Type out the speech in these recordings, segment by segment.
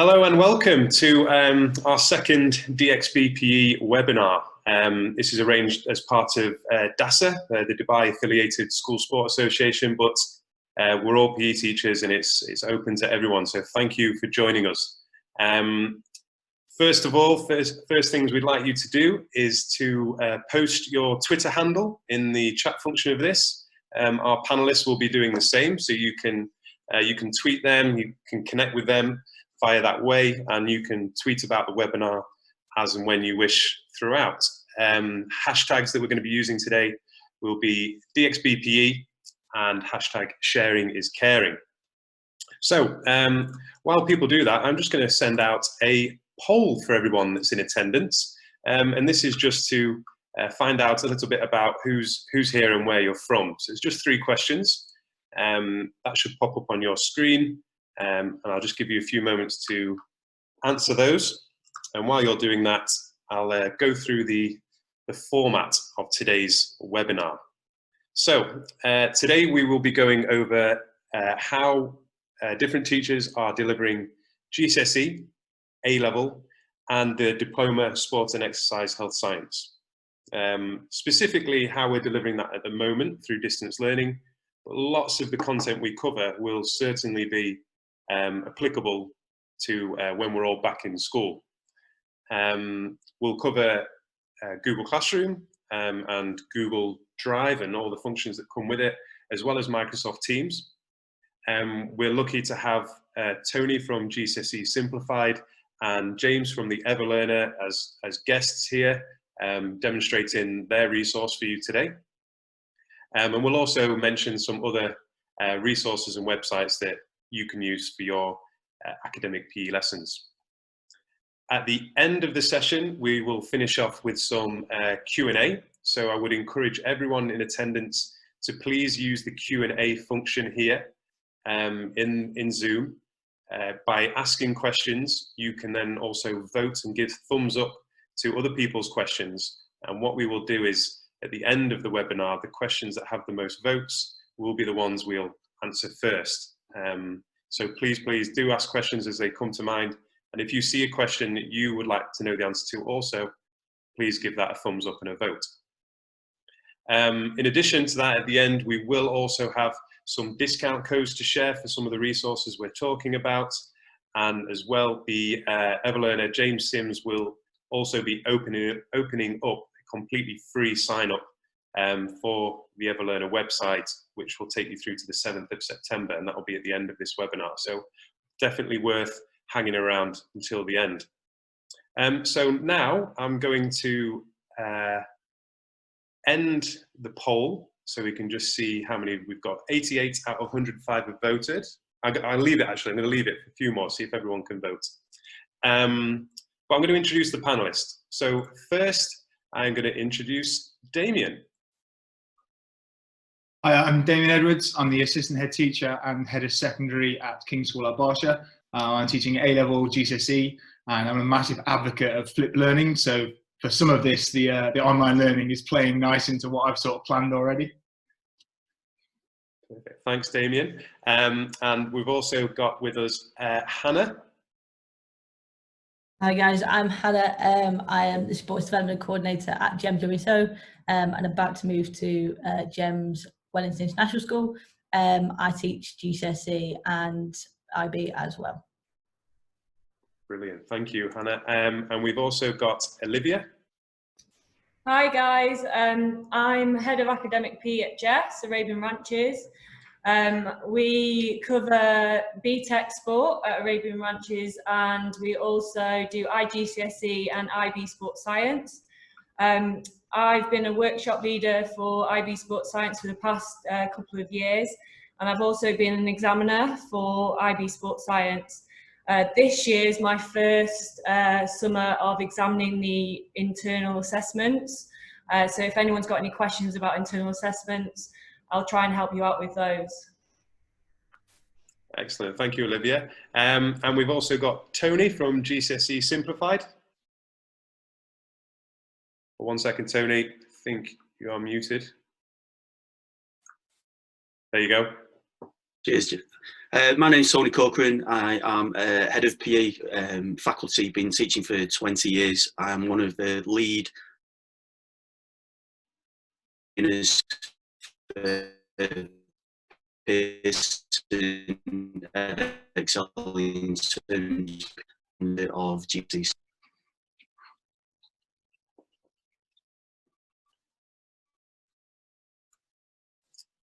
Hello and welcome to our second DXBPE webinar. This is arranged as part of DASA, the Dubai Affiliated School Sport Association, but we're all PE teachers and it's open to everyone, so thank you for joining us. First of all, first things we'd like you to do is to post your Twitter handle in the chat function of this. Our panelists will be doing the same, so you can tweet them, you can connect with them via that way, and you can tweet about the webinar as and when you wish throughout. Hashtags that we're going to be using today will be DXBPE and hashtag sharing is caring. So while people do that, I'm just going to send out a poll for everyone that's in attendance, and this is just to find out a little bit about who's here and where you're from. So it's just 3 questions. That should pop up on your screen. And I'll just give you a few moments to answer those. And while you're doing that, I'll go through the format of today's webinar. So today we will be going over how different teachers are delivering GCSE, A-level, and the Diploma Sport and Exercise Health Science. Specifically how we're delivering that at the moment through distance learning, but lots of the content we cover will certainly be applicable to when we're all back in school. We'll cover Google Classroom and Google Drive and all the functions that come with it, as well as Microsoft Teams. We're lucky to have Tony from Gcse Simplified and James from the Everlearner as guests here, demonstrating their resource for you today. And we'll also mention some other resources and websites that you can use for your academic PE lessons. At the end of the session, we will finish off with some Q&A. So I would encourage everyone in attendance to please use the Q&A function here in Zoom. By asking questions, you can then also vote and give thumbs up to other people's questions. And what we will do is, at the end of the webinar, the questions that have the most votes will be the ones we'll answer first. So please do ask questions as they come to mind. And if you see a question that you would like to know the answer to also, please give that a thumbs up and a vote. In addition to that, at the end, we will also have some discount codes to share for some of the resources we're talking about. And as well, the Everlearner, James Sims, will also be opening up a completely free sign up for the Everlearner website, which will take you through to the 7th of September, and that will be at the end of this webinar. So definitely worth hanging around until the end. So now I'm going to end the poll so we can just see how many we've got. 88 out of 105 have voted. I'll leave it actually, I'm going to leave it for a few more, see if everyone can vote. But I'm going to introduce the panelists. So first, I'm going to introduce Damien. Hi, I'm Damien Edwards. I'm the assistant head teacher and head of secondary at King's School Al Barsha. I'm teaching A-level GCSE, and I'm a massive advocate of flipped learning. So for some of this, the online learning is playing nice into what I've sort of planned already. Perfect. Thanks, Damien. And we've also got with us Hannah. Hi guys, I'm Hannah. I am the Sports Development Coordinator at GEMS WSO, and about to move to GEMS Wellington International School. I teach GCSE and IB as well. Brilliant, thank you, Hannah. And we've also got Olivia. Hi guys, I'm Head of Academic PE at Gcse, Arabian Ranches. We cover BTEC Sport at Arabian Ranches, and we also do IGCSE and IB Sport Science. I've been a workshop leader for IB Sport Science for the past couple of years, and I've also been an examiner for IB Sport Science. This year is my first summer of examining the internal assessments. So if anyone's got any questions about internal assessments, I'll try and help you out with those. Excellent, thank you, Olivia. And we've also got Tony from Gcse Simplified. For 1 second, Tony, I think you are muted. There you go. Cheers. My name's Tony Corcoran. I am head of PE faculty, been teaching for 20 years. I'm one of the lead trainers excelling of Gcse.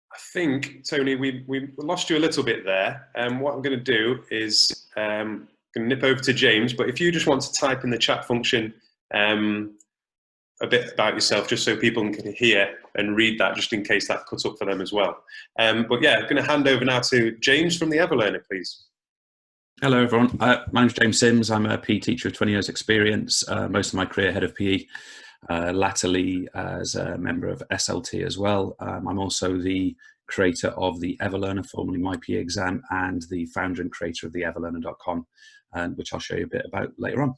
I think, Tony, we lost you a little bit there. What I'm going to do is going to nip over to James, but if you just want to type in the chat function a bit about yourself, just so people can hear and read that, just in case that cuts up for them as well. But yeah, I'm going to hand over now to James from the Everlearner, please. Hello, everyone. My name's James Sims. I'm a PE teacher of 20 years experience, most of my career head of PE, latterly as a member of SLT as well. I'm also the creator of the Everlearner, formerly My PE Exam, and the founder and creator of the everlearner.com, which I'll show you a bit about later on.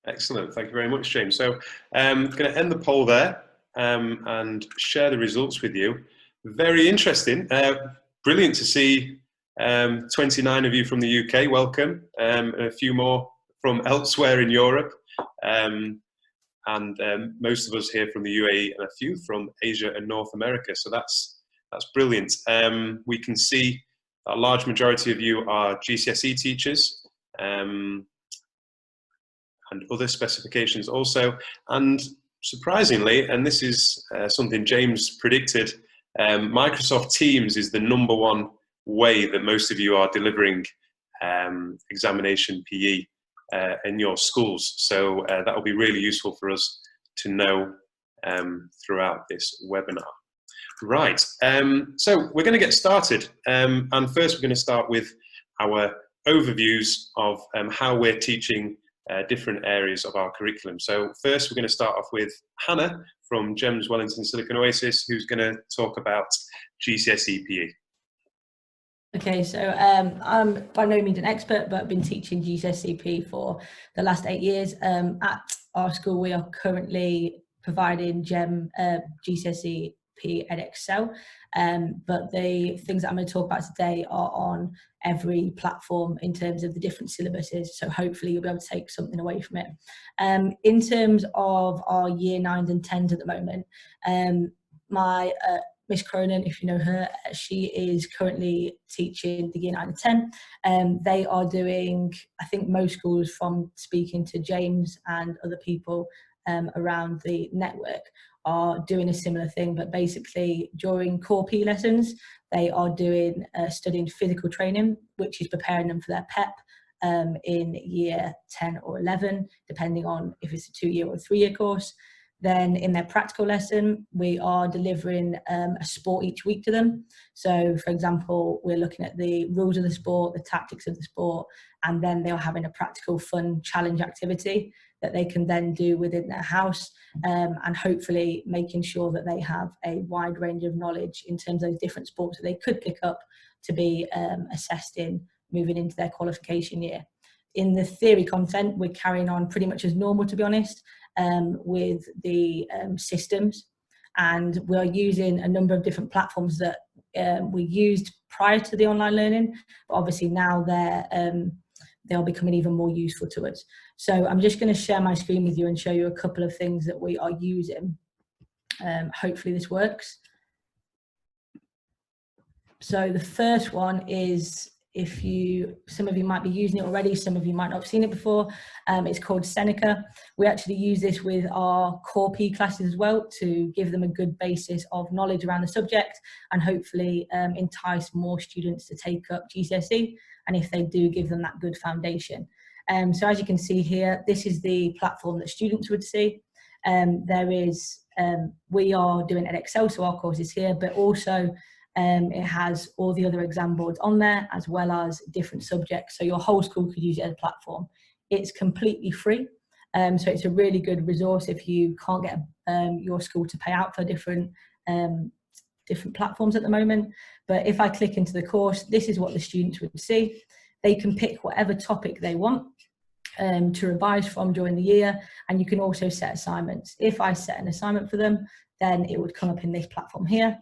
Excellent. Thank you very much, James. So I'm going to end the poll there and share the results with you. Very interesting. Brilliant to see 29 of you from the UK. Welcome. And a few more from elsewhere in Europe. And most of us here from the UAE and a few from Asia and North America. So that's brilliant. We can see a large majority of you are GCSE teachers. And other specifications also. And surprisingly, and this is something James predicted, Microsoft Teams is the #1 way that most of you are delivering examination PE in your schools. So that will be really useful for us to know throughout this webinar. Right, so we're going to get started. And first we're going to start with our overviews of how we're teaching different areas of our curriculum. So first we're going to start off with Hannah from GEMS Wellington Silicon Oasis, who's going to talk about GCSE PE. Okay, so I'm by no means an expert, but I've been teaching GCSE PE for the last 8 years. At our school, we are currently providing GCSE PE edXL, but the things that I'm going to talk about today are on every platform in terms of the different syllabuses, so hopefully you'll be able to take something away from it. In terms of our year 9s and 10s at the moment, my Miss Cronin, if you know her, she is currently teaching the year 9 and 10. They are doing, I think most schools, from speaking to James and other people around the network, are doing a similar thing, but basically during core PE lessons, they are doing studying physical training, which is preparing them for their PEP in year 10 or 11, depending on if it's a 2-year or 3-year course. Then in their practical lesson, we are delivering a sport each week to them. So for example, we're looking at the rules of the sport, the tactics of the sport, and then they're having a practical fun challenge activity that they can then do within their house, and hopefully making sure that they have a wide range of knowledge in terms of those different sports that they could pick up to be assessed in moving into their qualification year. In the theory content, we're carrying on pretty much as normal, to be honest, with the systems, and we're using a number of different platforms that we used prior to the online learning, but obviously now they're becoming even more useful to us. So I'm just going to share my screen with you and show you a couple of things that we are using. Hopefully this works. So the first one is, some of you might be using it already, some of you might not have seen it before. It's called Seneca. We actually use this with our core PE classes as well, to give them a good basis of knowledge around the subject and hopefully entice more students to take up GCSE, and if they do, give them that good foundation. So as you can see here, this is the platform that students would see. We are doing edXL, so our course is here, but also it has all the other exam boards on there, as well as different subjects. So your whole school could use it as a platform. It's completely free. So it's a really good resource if you can't get your school to pay out for different platforms at the moment. But if I click into the course, this is what the students would see. They can pick whatever topic they want to revise from during the year, and you can also set assignments. If I set an assignment for them, then it would come up in this platform here.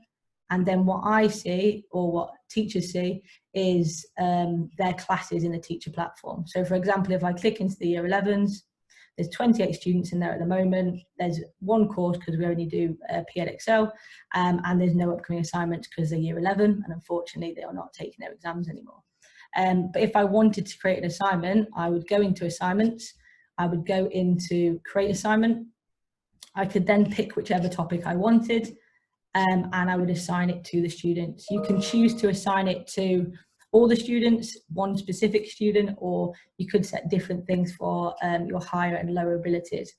And then what I see, or what teachers see, is their classes in the teacher platform. So for example, if I click into the year 11s, there's 28 students in there at the moment. There's one course because we only do PLXL, and there's no upcoming assignments because they're year 11, and unfortunately they are not taking their exams anymore. But if I wanted to create an assignment, I would go into assignments, I would go into create assignment. I could then pick whichever topic I wanted, and I would assign it to the students. You can choose to assign it to all the students, one specific student, or you could set different things for your higher and lower abilities.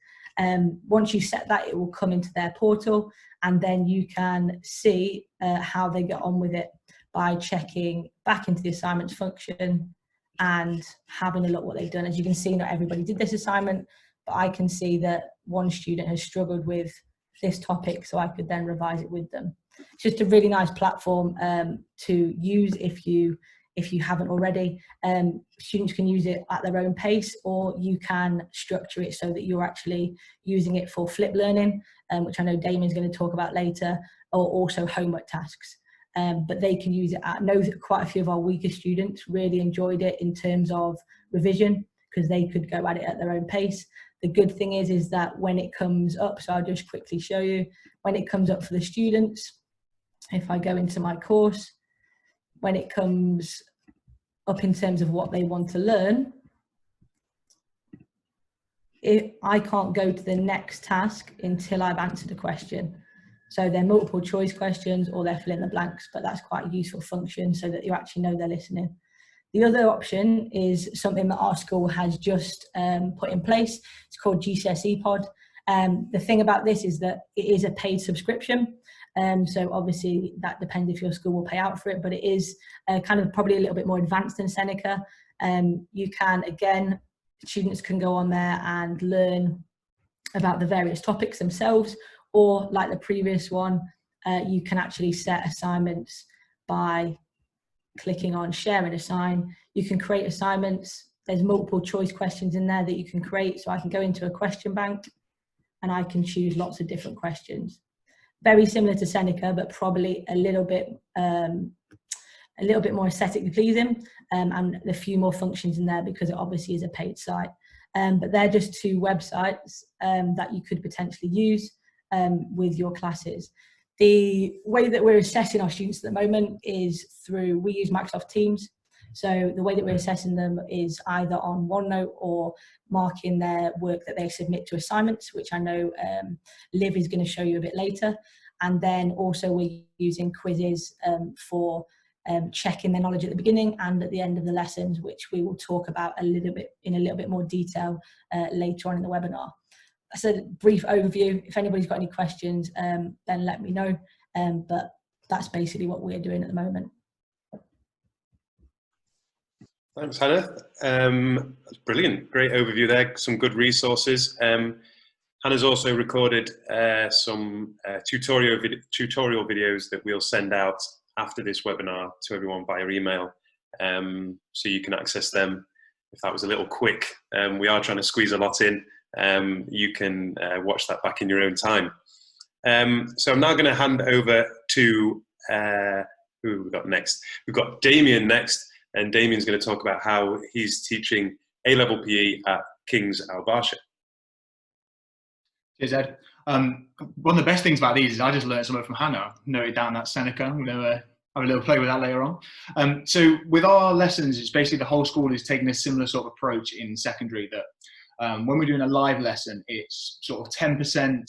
Once you set that, it will come into their portal, and then you can see how they get on with it by checking back into the assignments function and having a look what they've done. As you can see, not everybody did this assignment, but I can see that one student has struggled with this topic, so I could then revise it with them. It's just a really nice platform to use if you haven't already. Students can use it at their own pace, or you can structure it so that you're actually using it for flip learning, which I know Damien's going to talk about later, or also homework tasks. But they can use it. I know that quite a few of our weaker students really enjoyed it in terms of revision, because they could go at it at their own pace. The good thing is that when it comes up, so I'll just quickly show you, when it comes up for the students, if I go into my course, when it comes up in terms of what they want to learn, I can't go to the next task until I've answered a question. So they're multiple choice questions, or they're fill in the blanks, but that's quite a useful function so that you actually know they're listening. The other option is something that our school has just put in place. It's called Gcse Pod. The thing about this is that it is a paid subscription. So obviously that depends if your school will pay out for it, but it is kind of probably a little bit more advanced than Seneca. You can, again, students can go on there and learn about the various topics themselves, or like the previous one, you can actually set assignments by clicking on share and assign. You can create assignments. There's multiple choice questions in there that you can create. So I can go into a question bank and I can choose lots of different questions. Very similar to Seneca, but probably a little bit more aesthetically pleasing, and a few more functions in there because it obviously is a paid site. But they're just two websites that you could potentially use with your classes. The way that we're assessing our students at the moment is through, we use Microsoft Teams. So the way that we're assessing them is either on Onenote or marking their work that they submit to assignments, which I know Liv is going to show you a bit later. And then also we're using quizzes for checking their knowledge at the beginning and at the end of the lessons, which we will talk about in a little bit more detail later on in the webinar. That's a brief overview. If anybody's got any questions, then let me know. But that's basically what we're doing at the moment. Thanks, Hannah. That's brilliant. Great overview there. Some good resources. Hannah's also recorded some tutorial videos that we'll send out after this webinar to everyone via email, so you can access them. If that was a little quick, we are trying to squeeze a lot in. You can watch that back in your own time. So I'm now going to hand over to who we've got next. We've got Damien next, and Damien's going to talk about how he's teaching A-level PE at King's Al Barsha. Cheers, Ed. One of the best things about these is I just learned something from Hannah. Noted down that Seneca. I'm going to have a little play with that later on. So with our lessons, it's basically the whole school is taking a similar sort of approach in secondary, that when we're doing a live lesson, it's sort of 10%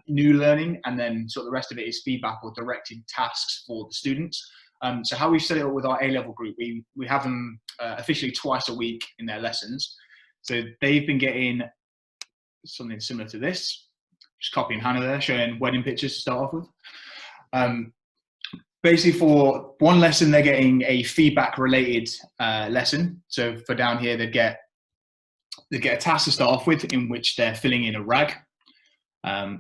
new learning, and then sort of the rest of it is feedback or directed tasks for the students. So how we set it up with our A-level group, we have them officially twice a week in their lessons. So they've been getting something similar to this, just copying Hannah there, showing wedding pictures to start off with. Basically for one lesson, they're getting a feedback related lesson. So for down here, they get a task to start off with in which they're filling in a RAG.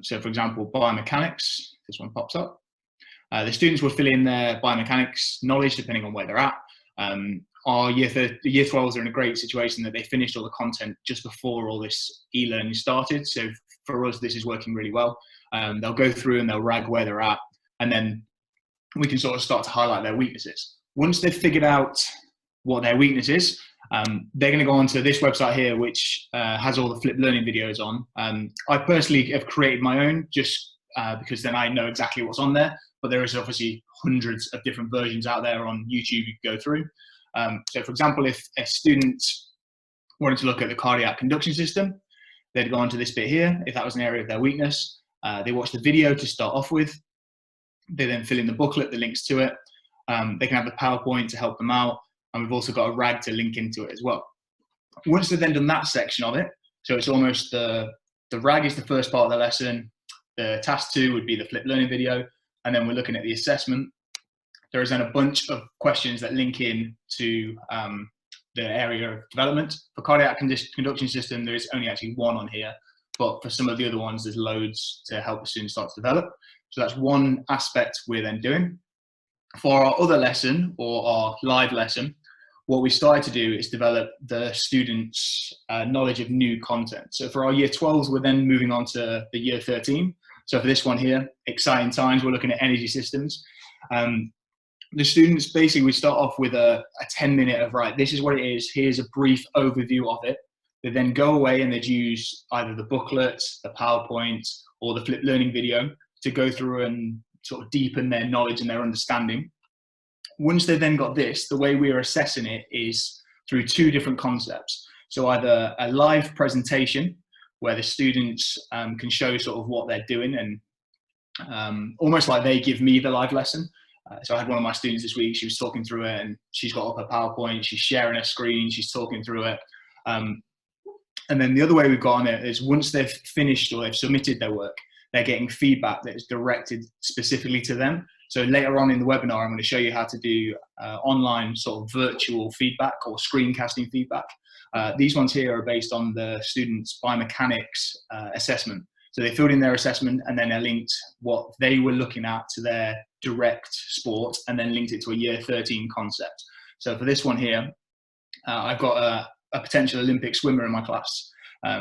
So for example, biomechanics, this one pops up. The students will fill in their biomechanics knowledge depending on where they're at. Our year 12s are in a great situation that they finished all the content just before all this e-learning started. So for us, this is working really well. They'll go through and they'll RAG where they're at, and then we can sort of start to highlight their weaknesses. Once they've figured out what their weakness is, they're going to go onto this website here, which has all the flipped learning videos on. I personally have created my own just because then I know exactly what's on there, but there is obviously hundreds of different versions out there on YouTube you can go through. So for example, if a student wanted to look at the cardiac conduction system, they'd go onto this bit here, if that was an area of their weakness. They watch the video to start off with. They then fill in the booklet, the links to it. They can have the PowerPoint to help them out. And we've also got a RAG to link into it as well. Once they've then done that section of it, so it's almost the RAG is the first part of the lesson, the task 2 would be the flipped learning video, and then we're looking at the assessment. There is then a bunch of questions that link in to the area of development. For cardiac conduction system, there is only actually one on here, but for some of the other ones, there's loads to help the students start to develop. So that's one aspect we're then doing. For our other lesson, or our live lesson, what we started to do is develop the students' knowledge of new content. So for our year 12s, we're then moving on to the year 13. So for this one here, exciting times, we're looking at energy systems. The students, basically, we start off with a 10-minute of, right, this is what it is, here's a brief overview of it. They then go away and they'd use either the booklet, the PowerPoint, or the flipped learning video to go through and sort of deepen their knowledge and their understanding. Once they've then got this, the way we're assessing it is through 2 different concepts. So either a live presentation where the students can show sort of what they're doing, and almost like they give me the live lesson. So I had one of my students this week, she was talking through it and she's got up her PowerPoint, she's sharing her screen, she's talking through it. And then the other way we've got on it is once they've finished or they've submitted their work, they're getting feedback that is directed specifically to them. So later on in the webinar, I'm going to show you how to do online sort of virtual feedback or screencasting feedback. These ones here are based on the students' biomechanics assessment. So they filled in their assessment and then they linked what they were looking at to their direct sport and then linked it to a year 13 concept. So for this one here, I've got a potential Olympic swimmer in my class.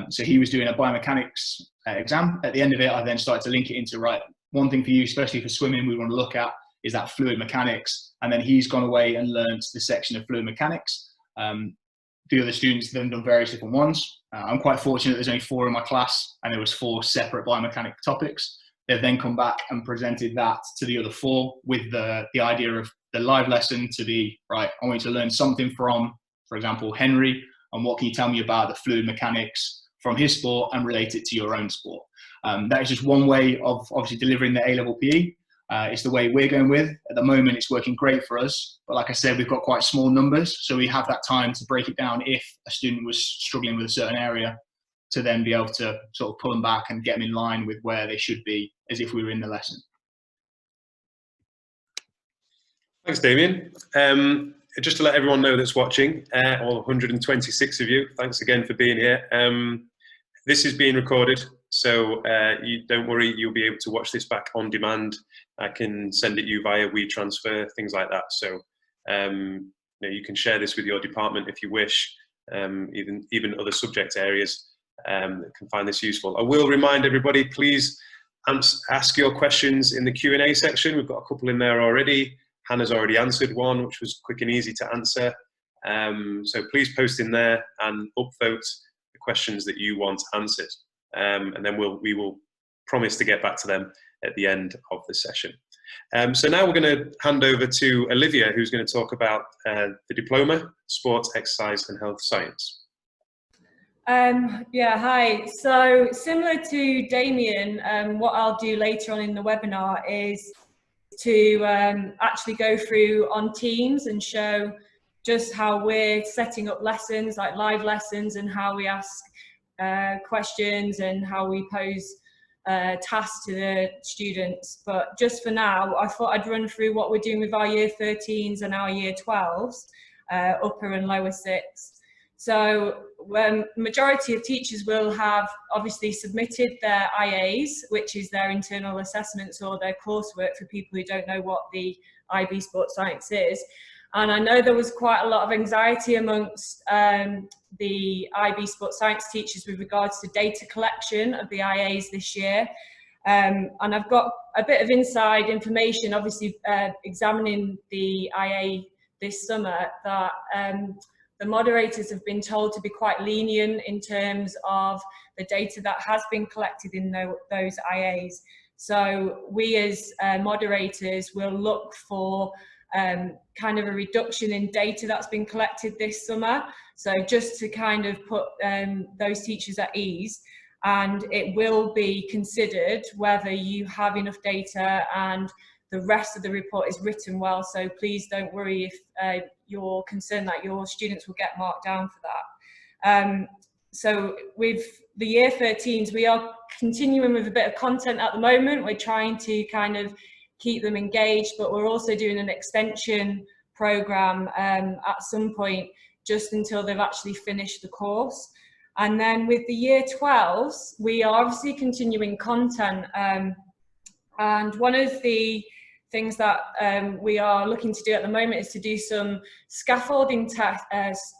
So he was doing a biomechanics exam. At the end of it, I then started to link it into, right, one thing for you, especially for swimming, we want to look at is that fluid mechanics. And then he's gone away and learned the section of fluid mechanics. The other students then done various different ones. I'm quite fortunate there's only 4 in my class and there was 4 separate biomechanic topics. They've then come back and presented that to the other 4 with the idea of the live lesson to be, right, I want you to learn something from, for example, Henry, and what can you tell me about the fluid mechanics from his sport and relate it to your own sport. That is just one way of obviously delivering the A-level PE. It's the way we're going with. At the moment, it's working great for us. But like I said, we've got quite small numbers. So we have that time to break it down if a student was struggling with a certain area, to then be able to sort of pull them back and get them in line with where they should be as if we were in the lesson. Thanks, Damien. Just to let everyone know that's watching, all 126 of you, thanks again for being here. This is being recorded, so you don't worry, you'll be able to watch this back on demand. I can send it you via WeTransfer, things like that. So you can share this with your department if you wish, even other subject areas that can find this useful. I will remind everybody, please ask your questions in the Q&A section. We've got a couple in there already. Hannah's already answered one, which was quick and easy to answer. So please post in there and upvote the questions that you want answered. And then we will promise to get back to them at the end of the session. So now we're going to hand over to Olivia, who's going to talk about the diploma, Sports, Exercise and Health Science. Yeah, hi. So similar to Damien, what I'll do later on in the webinar is to actually go through on Teams and show just how we're setting up lessons, like live lessons, and how we ask questions and how we pose tasks to the students. But just for now, I thought I'd run through what we're doing with our year 13s and our year 12s, upper and lower 6. So majority of teachers will have obviously submitted their IAs, which is their internal assessments or their coursework for people who don't know what the IB Sports Science is. And I know there was quite a lot of anxiety amongst the IB Sports Science teachers with regards to data collection of the IAs this year. And I've got a bit of inside information, obviously examining the IA this summer, that the moderators have been told to be quite lenient in terms of the data that has been collected in those IAs. So we as moderators will look for kind of a reduction in data that's been collected this summer. So just to kind of put those teachers at ease, and it will be considered whether you have enough data and the rest of the report is written well. So please don't worry if you're concerned that your students will get marked down for that. So with the year 13s, we are continuing with a bit of content at the moment. We're trying to kind of keep them engaged, but we're also doing an extension program at some point, just until they've actually finished the course. And then with the year 12s, we are obviously continuing content. And one of the things that we are looking to do at the moment is to do some scaffolding tasks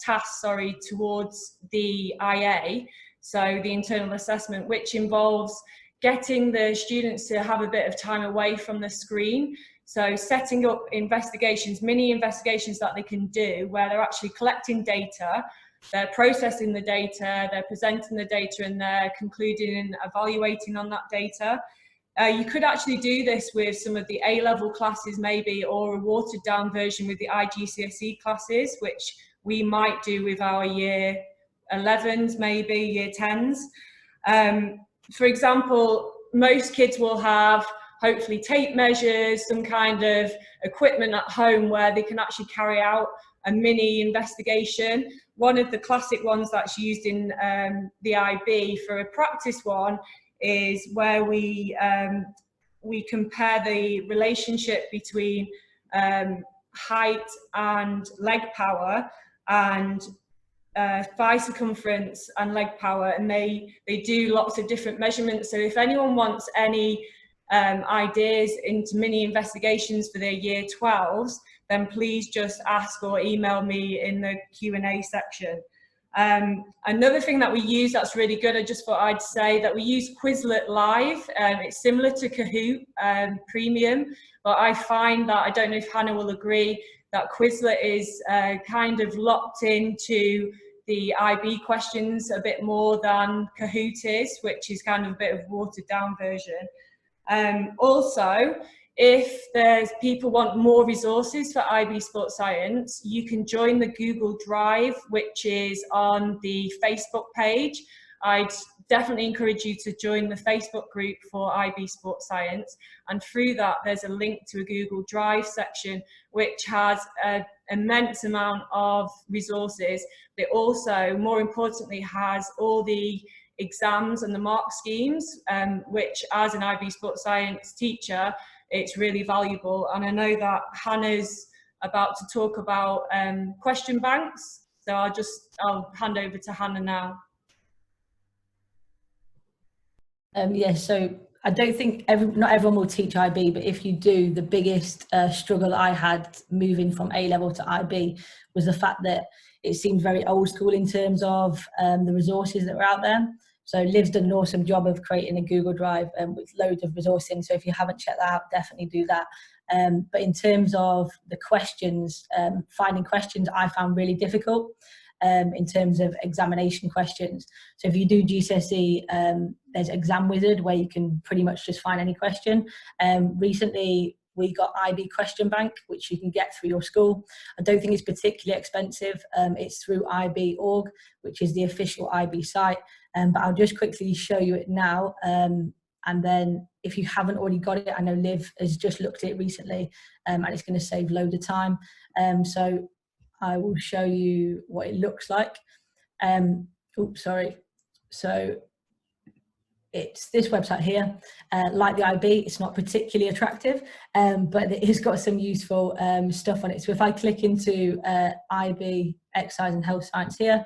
towards the IA, so the internal assessment, which involves getting the students to have a bit of time away from the screen. So setting up investigations, mini investigations that they can do, where they're actually collecting data, they're processing the data, they're presenting the data, and they're concluding and evaluating on that data. You could actually do this with some of the A-level classes maybe, or a watered down version with the Gcse classes, which we might do with our year 11s, maybe year 10s. For example, most kids will have hopefully tape measures, some kind of equipment at home where they can actually carry out a mini investigation. One of the classic ones that's used in the IB for a practice one is where we compare the relationship between height and leg power, and thigh circumference and leg power, and they do lots of different measurements. So if anyone wants any ideas into mini investigations for their year 12s, then please just ask or email me in the Q&A section. Another thing that we use that's really good, I just thought I'd say that we use Quizlet Live. It's similar to Kahoot Premium, but I find that, I don't know if Hannah will agree, that Quizlet is kind of locked into the IB questions a bit more than Kahoot is, which is kind of a bit of a watered down version. Also, if there's people want more resources for IB Sports Science, you can join the Google Drive, which is on the Facebook page. I'd definitely encourage you to join the Facebook group for IB Sports Science, and through that there's a link to a Google Drive section which has an immense amount of resources. It also, more importantly, has all the exams and the mark schemes, which as an IB Sports Science teacher, it's really valuable. And I know that Hannah's about to talk about question banks, so I'll hand over to Hannah now. Yes, so I don't think not everyone will teach IB, but if you do, the biggest struggle I had moving from A-level to IB was the fact that it seemed very old school in terms of the resources that were out there. So Liv's done an awesome job of creating a Google Drive with loads of resourcing. So if you haven't checked that out, definitely do that. But in terms of the questions, finding questions I found really difficult in terms of examination questions. So if you do GCSE, there's Exam Wizard where you can pretty much just find any question. Recently, we got IB Question Bank, which you can get through your school. I don't think it's particularly expensive. It's through IB.org, which is the official IB site. But I'll just quickly show you it now. And then if you haven't already got it, I know Liv has just looked at it recently, and it's going to save loads of time. So I will show you what it looks like. Oops, sorry. So it's this website here. Like the IB, it's not particularly attractive, but it has got some useful stuff on it. So if I click into IB Exercise and Health Science here,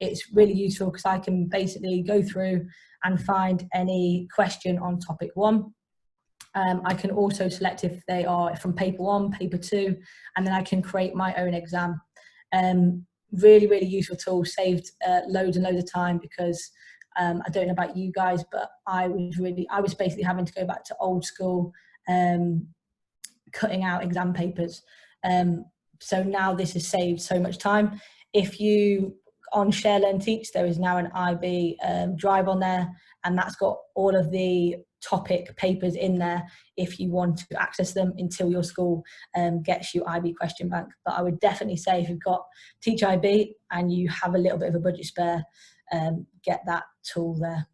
it's really useful because I can basically go through and find any question on topic 1. I can also select if they are from paper 1, paper 2, and then I can create my own exam. Really, really useful tool, saved loads and loads of time because I don't know about you guys, but I was basically having to go back to old school, cutting out exam papers. So now this has saved so much time. If you, on Share Learn Teach, there is now an IB drive on there, and that's got all of the topic papers in there if you want to access them until your school gets you IB question bank. But I would definitely say if you've got Teach IB and you have a little bit of a budget spare, get that tool there.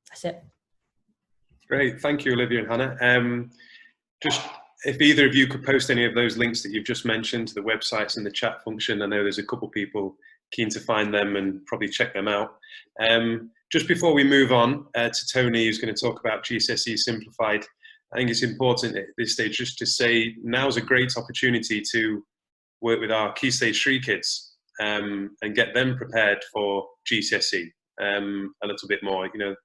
That's it. Great, thank you, Olivia and Hannah. Just if either of you could post any of those links that you've just mentioned to the websites in the chat function. I know there's a couple people keen to find them and probably check them out. Just before we move on to Tony, who's going to talk about GCSE Simplified, I think it's important at this stage just to say now's a great opportunity to work with our Key Stage 3 kids and get them prepared for GCSE a little bit more. You know,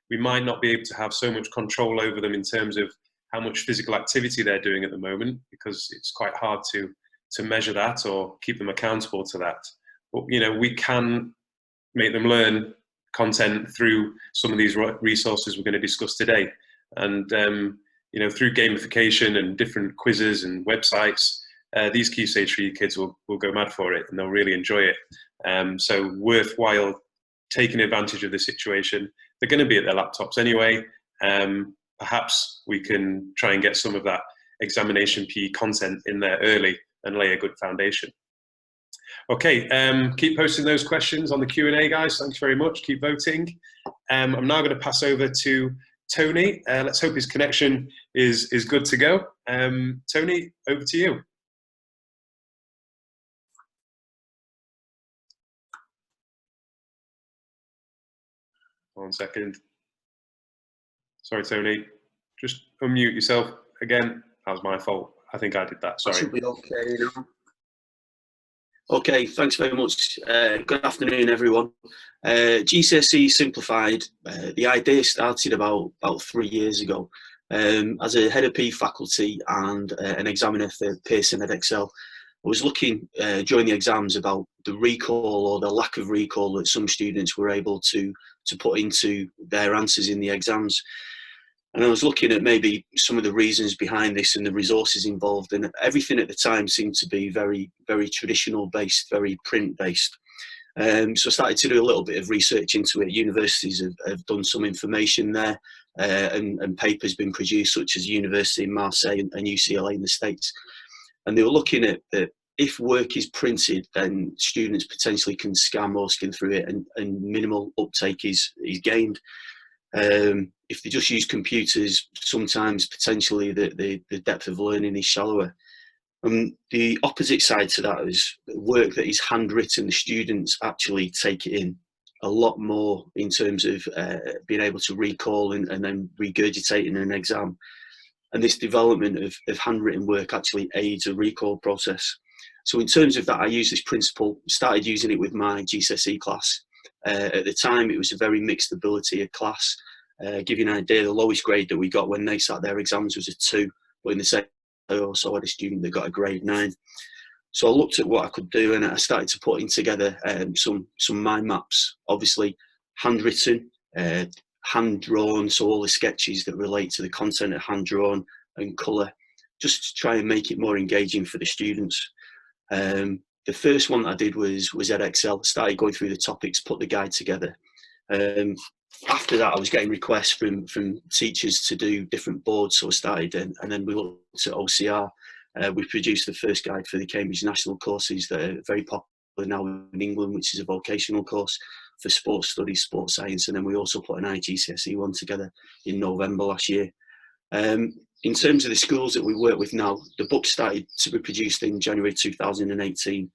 we might not be able to have so much control over them in terms of how much physical activity they're doing at the moment, because it's quite hard to measure that or keep them accountable to that. But, you know, we can make them learn content through some of these resources we're going to discuss today. And, you know, through gamification and different quizzes and websites, these Key Stage 3 kids will go mad for it and they'll really enjoy it. So worthwhile taking advantage of the situation. They're going to be at their laptops anyway. Perhaps we can try and get some of that examination PE content in there early and lay a good foundation. Okay, keep posting those questions on the Q&A, guys. Thanks very much. Keep voting. I'm now going to pass over to Tony. Let's hope his connection is good to go. Tony, over to you. One second. Sorry, Tony. Just unmute yourself again. That was my fault. I think I did that. Sorry. That should be okay now. Okay, thanks very much. Good afternoon, everyone. GCSE Simplified, the idea started about 3 years ago. As a head of PE faculty and an examiner for Pearson EdExcel, I was looking during the exams about the recall or the lack of recall that some students were able to put into their answers in the exams. And I was looking at maybe some of the reasons behind this and the resources involved, and everything at the time seemed to be very, very traditional based, very print based. So I started to do a little bit of research into it. Universities have done some information there, and papers been produced, such as University in Marseille and UCLA in the States. And they were looking at if work is printed, then students potentially can scan or skim through it, and minimal uptake is gained. If they just use computers, sometimes potentially the depth of learning is shallower. The opposite side to that is work that is handwritten. The students actually take it in a lot more in terms of being able to recall and then regurgitate in an exam. And this development of handwritten work actually aids a recall process. So in terms of that, I use this principle, started using it with my GCSE class. At the time, it was a very mixed ability of class. Give you an idea, the lowest grade that we got when they sat their exams was a 2, but in the same, I also had a student that got a grade 9. So I looked at what I could do, and I started to putting together some mind maps, obviously handwritten, hand-drawn, so all the sketches that relate to the content are hand-drawn and colour, just to try and make it more engaging for the students. The first one that I did was EdExcel. Started going through the topics, put the guide together. After that, I was getting requests from teachers to do different boards, so I started, and then we looked at OCR. We produced the first guide for the Cambridge National courses that are very popular now in England, which is a vocational course for sports studies, sports science, and then we also put an IGCSE one together in November last year. In terms of the schools that we work with now, the book started to be produced in January 2018.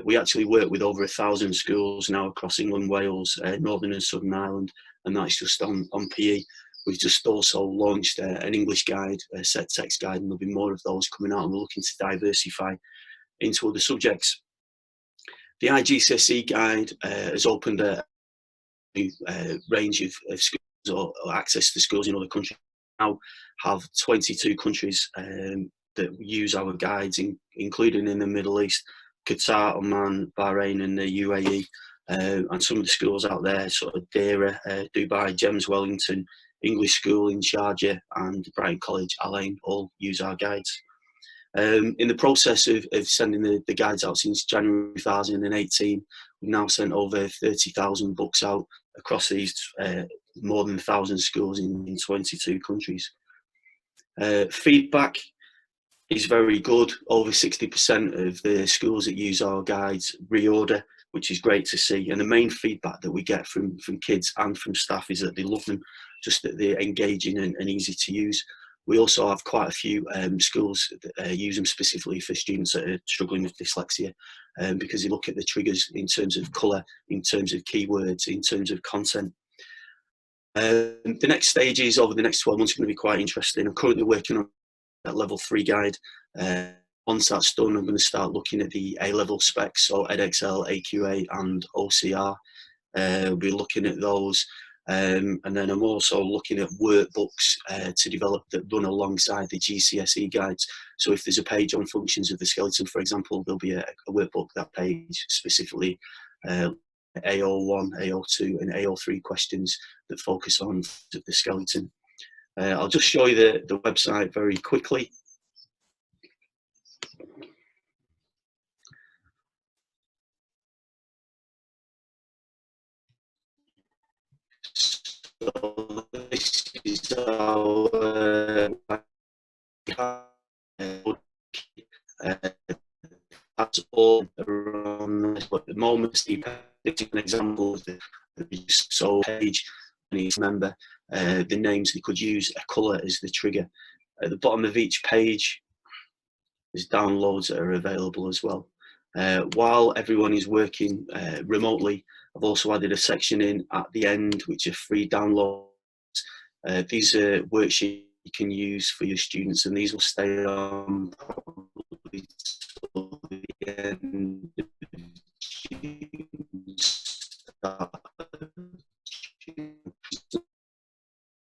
We actually work with over 1,000 schools now across England, Wales, Northern and Southern Ireland, and that's just on PE. We've just also launched an English guide, a set text guide, and there'll be more of those coming out, and we're looking to diversify into other subjects. The IGCSE guide has opened a new range of schools or access to schools in other countries. We now have 22 countries that use our guides, including in the Middle East, Qatar, Oman, Bahrain and the UAE. and some of the schools out there, sort of Dera, Dubai, Gems Wellington, English School in Sharjah, and Brighton College, Al Ain, all use our guides. In the process of sending the guides out since January 2018, we've now sent over 30,000 books out across these more than 1,000 schools in 22 countries. Feedback is very good. Over 60% of the schools that use our guides reorder, which is great to see. And the main feedback that we get from kids and from staff is that they love them, just that they're engaging and easy to use. We also have quite a few schools that use them specifically for students that are struggling with dyslexia, because they look at the triggers in terms of colour, in terms of keywords, in terms of content. The next stages over the next 12 months are going to be quite interesting. I'm currently working on that level 3 guide. Once that's done, I'm going to start looking at the A-level specs, so EdXL, AQA and OCR. We'll be looking at those. And then I'm also looking at workbooks to develop that run alongside the GCSE guides. So if there's a page on functions of the skeleton, for example, there'll be a workbook, that page specifically AO1, AO2 and AO3 questions that focus on the skeleton. I'll just show you the website very quickly. So this is our that's all around this, but at the moment it's an example of the so page, and each member the names they could use a colour as the trigger. At the bottom of each page there's downloads that are available as well. While everyone is working remotely, I've also added a section in at the end which are free downloads. These are worksheets you can use for your students, and these will stay on probably till the end of June.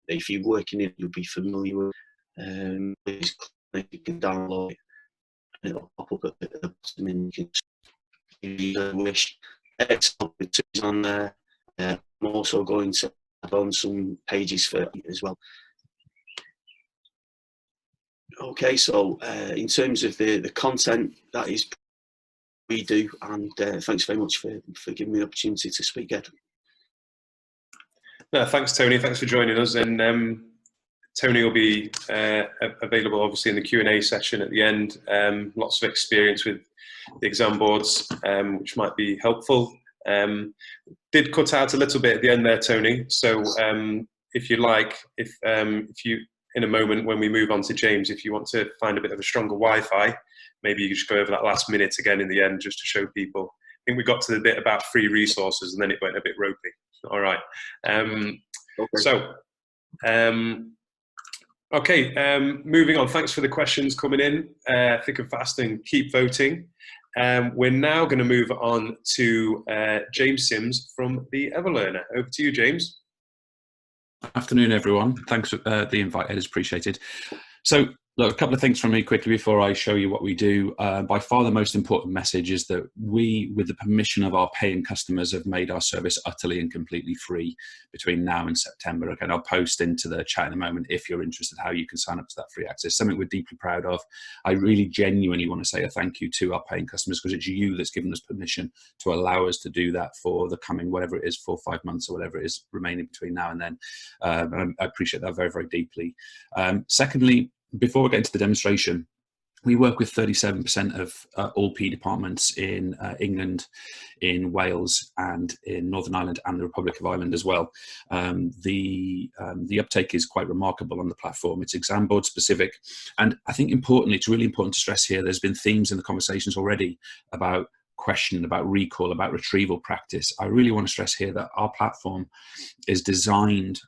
If you're working in it, you'll be familiar with please click, you can download it and it'll pop up at the bottom and you can use a wish. Excel is on there. I'm also going to add on some pages for it as well. Okay, so in terms of the content, that is what we do, and thanks very much for giving me the opportunity to speak, Ed. No, thanks, Tony. Thanks for joining us. And Tony will be available, obviously, in the Q&A session at the end. Lots of experience with the exam boards, which might be helpful. Did cut out a little bit at the end there, Tony. So if you like, if you, in a moment when we move on to James, if you want to find a bit of a stronger Wi-Fi, maybe you just go over that last minute again in the end, just to show people. I think we got to the bit about free resources and then it went a bit ropey. All right. Okay. So, okay, moving on. Thanks for the questions coming in, thick and fast, and keep voting. We're now going to move on to James Sims from The Everlearner. Over to you, James. Afternoon, everyone. Thanks for the invite, Ed, is appreciated. So, look, a couple of things from me quickly before I show you what we do. By far the most important message is that we, with the permission of our paying customers, have made our service utterly and completely free between now and September. Again, I'll post into the chat in a moment if you're interested how you can sign up to that free access. Something we're deeply proud of. I really genuinely want to say a thank you to our paying customers, because it's you that's given us permission to allow us to do that for the coming, whatever it is, 4 or 5 months or whatever it is remaining between now and then. And I appreciate that very, very deeply. Secondly, before we get into the demonstration, we work with 37% of all PE departments in England, in Wales and in Northern Ireland and the Republic of Ireland as well. The uptake is quite remarkable on the platform. It's exam board specific. And I think importantly, it's really important to stress here, there's been themes in the conversations already about question, about recall, about retrieval practice. I really want to stress here that our platform is designed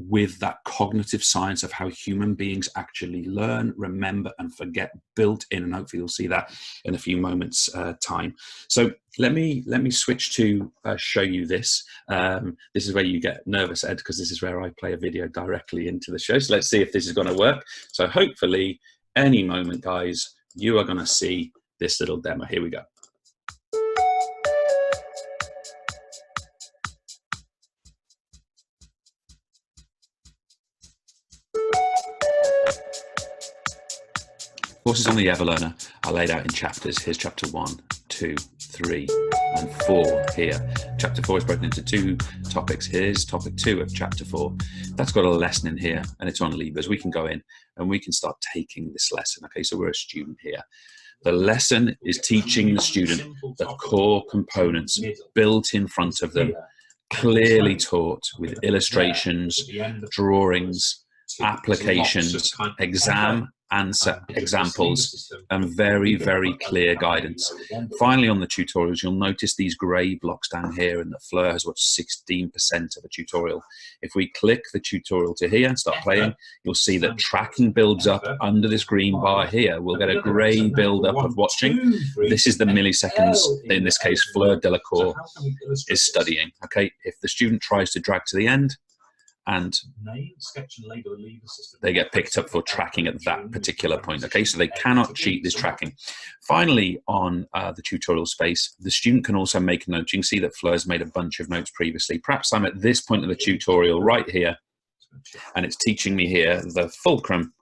with that cognitive science of how human beings actually learn, remember and forget built in, and hopefully you'll see that in a few moments time. So let me switch to show you this. This is where you get nervous, Ed, because this is where I play a video directly into the show. So let's see if this is going to work. So hopefully any moment, guys, you are going to see this little demo. Here we go. Courses on the Everlearner are laid out in chapters. Here's chapter 1, 2, 3, and 4 here. Chapter 4 is broken into 2 topics. Here's topic 2 of chapter 4. That's got a lesson in here, and it's on levers. We can go in and we can start taking this lesson. Okay, so we're a student here. The lesson is teaching the student the core components built in front of them, clearly taught with illustrations, drawings, applications, exam answer examples, and very, very clear guidance. Finally, on the tutorials, you'll notice these grey blocks down here, and that Fleur has watched 16% of a tutorial. If we click the tutorial to here and start playing, you'll see that tracking builds up under this green bar here. We'll get a grey build up of watching. This is the milliseconds, in this case, Fleur Delacour is studying. Okay, if the student tries to drag to the end, and they get picked up for tracking at that particular point. Okay, so they cannot cheat this tracking. Finally, on the tutorial space, the student can also make notes. You can see that Fleur's made a bunch of notes previously. Perhaps I'm at this point of the tutorial right here, and it's teaching me here the fulcrum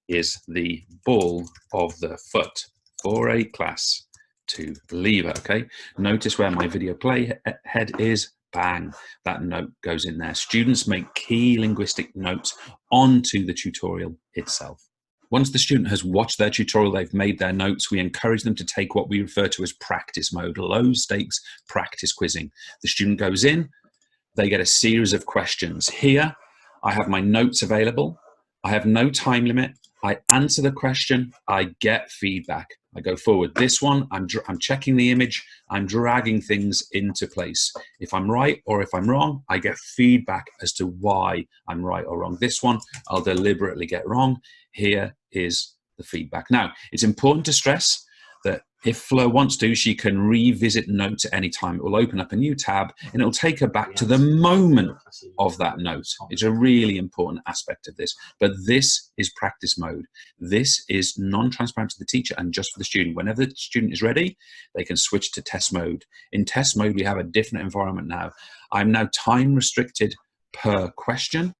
is the ball of the foot for a class to lever. Okay, notice where my video play head is. Bang, that note goes in there. Students make key linguistic notes onto the tutorial itself. Once the student has watched their tutorial, they've made their notes, we encourage them to take what we refer to as practice mode, low stakes practice quizzing. The student goes in, they get a series of questions. Here, I have my notes available. I have no time limit. I answer the question, I get feedback. I go forward. This one, I'm checking the image, I'm dragging things into place. If I'm right or if I'm wrong, I get feedback as to why I'm right or wrong. This one, I'll deliberately get wrong. Here is the feedback. Now, it's important to stress that if Fleur wants to, she can revisit notes at any time. It will open up a new tab and it'll take her back to the moment of that note. It's a really important aspect of this. But this is practice mode. This is non-transparent to the teacher and just for the student. Whenever the student is ready, they can switch to test mode. In test mode, we have a different environment now. I'm now time restricted per question.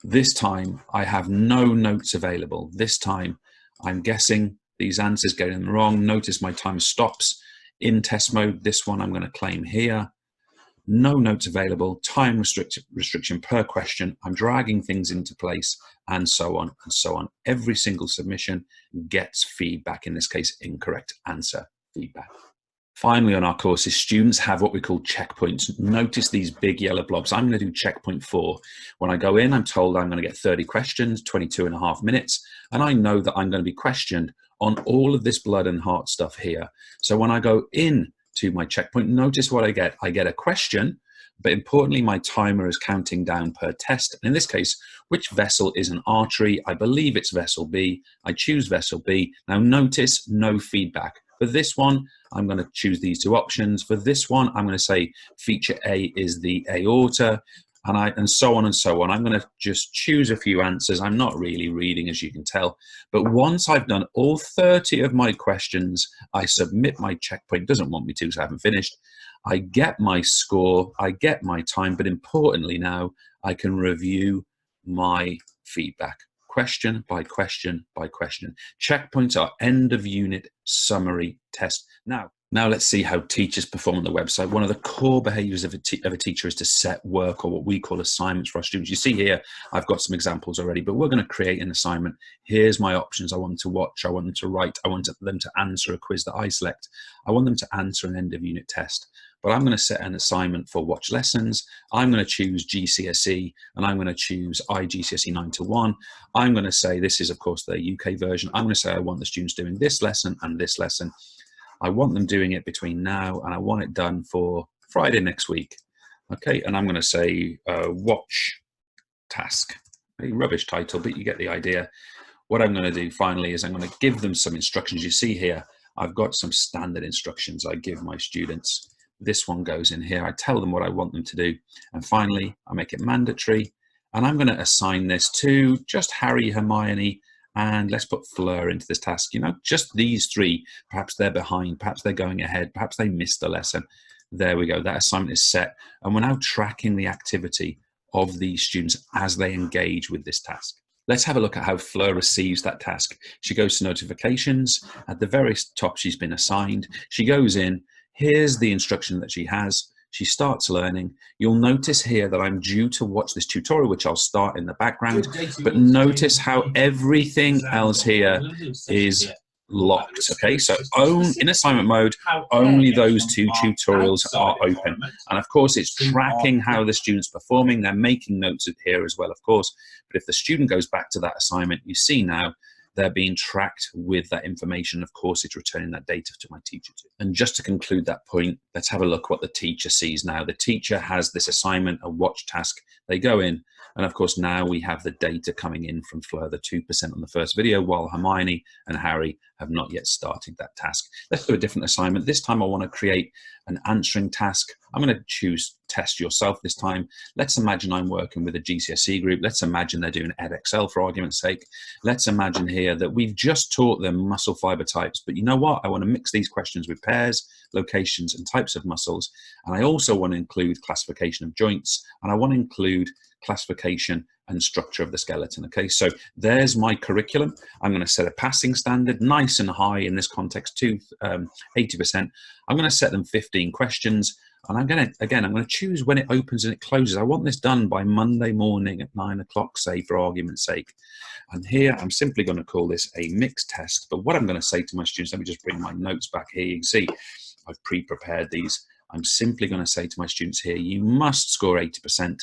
This time, I have no notes available. This time, I'm guessing these answers getting them wrong. Notice my time stops in test mode. This one I'm going to claim here. No notes available, time restriction per question. I'm dragging things into place and so on and so on. Every single submission gets feedback, in this case, incorrect answer feedback. Finally, on our courses, students have what we call checkpoints. Notice these big yellow blobs. I'm going to do checkpoint 4. When I go in, I'm told I'm going to get 30 questions, 22.5 minutes, and I know that I'm going to be questioned on all of this blood and heart stuff here. So when I go in to my checkpoint, notice what I get. I get a question, but importantly, my timer is counting down per test. And in this case, which vessel is an artery? I believe it's vessel B. I choose vessel B. Now notice no feedback. For this one, I'm going to choose these 2 options. For this one, I'm going to say feature A is the aorta, and so on and so on. I'm going to just choose a few answers. I'm not really reading, as you can tell. But once I've done all 30 of my questions, I submit my checkpoint. It doesn't want me to, so I haven't finished. I get my score, I get my time, but importantly now, I can review my feedback. Question by question by question. Checkpoints are end of unit summary test. Now let's see how teachers perform on the website. One of the core behaviors of a teacher is to set work, or what we call assignments for our students. You see here, I've got some examples already, but we're going to create an assignment. Here's my options. I want them to watch, I want them to write, I want them to answer a quiz that I select. I want them to answer an end of unit test. But I'm going to set an assignment for watch lessons. I'm going to choose GCSE, and I'm going to choose iGCSE 9 to 1. I'm going to say, this is of course the UK version. I'm going to say I want the students doing this lesson and this lesson. I want them doing it between now, and I want it done for Friday next week. Okay, and I'm going to say watch task. A rubbish title, but you get the idea. What I'm going to do finally is I'm going to give them some instructions. You see here, I've got some standard instructions I give my students. This one goes in here. I tell them what I want them to do. And finally, I make it mandatory. And I'm going to assign this to just Harry, Hermione, and let's put Fleur into this task. You know, just these 3. Perhaps they're behind, perhaps they're going ahead, perhaps they missed the lesson. There we go. That assignment is set. And we're now tracking the activity of these students as they engage with this task. Let's have a look at how Fleur receives that task. She goes to notifications. At the very top, she's been assigned. She goes in. Here's the instruction that she has. She starts learning. You'll notice here that I'm due to watch this tutorial, which I'll start in the background. But notice how everything else here is locked. Okay, so in assignment mode, only those 2 tutorials are open. And of course, it's tracking how the student's performing. They're making notes here as well, of course. But if the student goes back to that assignment, you see now they're being tracked with that information. Of course, it's returning that data to my teacher too. And just to conclude that point, let's have a look what the teacher sees now. The teacher has this assignment, a watch task. They go in, and of course, now we have the data coming in from Fleur, the 2% on the first video, while Hermione and Harry have not yet started that task. Let's do a different assignment. This time I want to create an answering task. I'm going to choose test yourself this time. Let's imagine I'm working with a GCSE group. Let's imagine they're doing EdXL for argument's sake. Let's imagine here that we've just taught them muscle fiber types, but you know what? I want to mix these questions with pairs, locations, and types of muscles. And I also want to include classification of joints, and I want to include classification and structure of the skeleton. Okay, so there's my curriculum. I'm going to set a passing standard, nice and high in this context, to 80%. I'm going to set them 15 questions, and I'm going to choose when it opens and it closes. I want this done by Monday morning at 9 o'clock, say, for argument's sake. And here I'm simply going to call this a mixed test. But what I'm going to say to my students, let me just bring my notes back here. You can see I've pre-prepared these. I'm simply going to say to my students here, you must score 80%.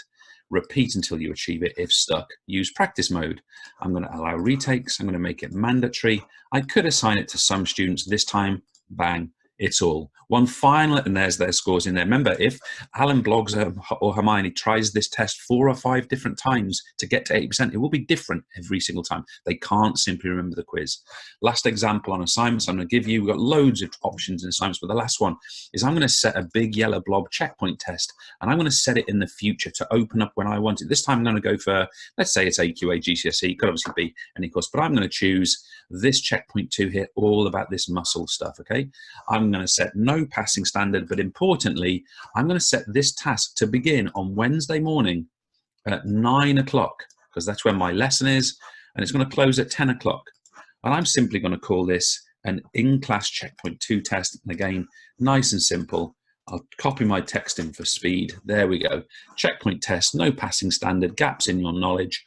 Repeat until you achieve it. If stuck, use practice mode. I'm going to allow retakes. I'm going to make it mandatory. I could assign it to some students. This time, bang, it's all. One final, and there's their scores in there. Remember, if Alan Bloggs or Hermione tries this test 4 or 5 different times to get to 80%, it will be different every single time. They can't simply remember the quiz. Last example on assignments I'm going to give you. We've got loads of options in assignments, but the last one is I'm going to set a big yellow blob checkpoint test, and I'm going to set it in the future to open up when I want it. This time I'm going to go for, let's say it's AQA GCSE, could obviously be any course, but I'm going to choose this checkpoint 2 here, all about this muscle stuff, okay? I'm going to set no passing standard, but importantly, I'm going to set this task to begin on Wednesday morning at 9 o'clock, because that's when my lesson is, and it's going to close at 10 o'clock. And I'm simply going to call this an in-class checkpoint 2 test. And again, nice and simple. I'll copy my text in for speed. There we go. Checkpoint test, no passing standard, gaps in your knowledge.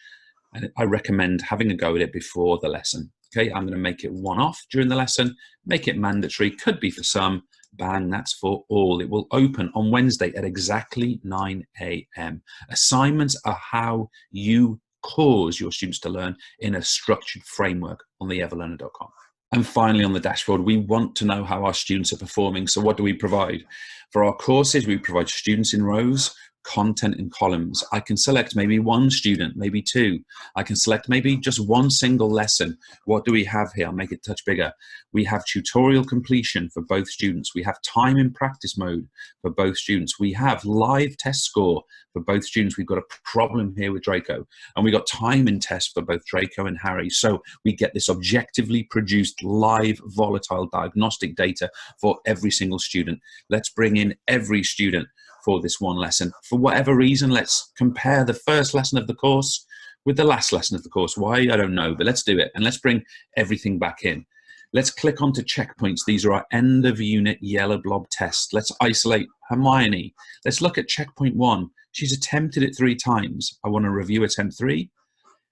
And I recommend having a go at it before the lesson. Okay, I'm going to make it one-off during the lesson, make it mandatory, could be for some, bang, that's for all. It will open on Wednesday at exactly 9 a.m. Assignments are how you cause your students to learn in a structured framework on theeverlearner.com. And finally, on the dashboard, we want to know how our students are performing. So what do we provide? For our courses, we provide students in rows, content in columns. I can select maybe 1 student, maybe 2. I can select maybe just 1 single lesson. What do we have here? I'll make it a touch bigger. We have tutorial completion for both students. We have time in practice mode for both students. We have live test score for both students. We've got a problem here with Draco, and we got time in test for both Draco and Harry. So we get this objectively produced live volatile diagnostic data for every single student. Let's bring in every student for this one lesson. For whatever reason, let's compare the first lesson of the course with the last lesson of the course. Why? I don't know, but let's do it. And let's bring everything back in. Let's click onto checkpoints. These are our end of unit yellow blob tests. Let's isolate Hermione. Let's look at checkpoint 1. She's attempted it 3 times. I want to review attempt 3.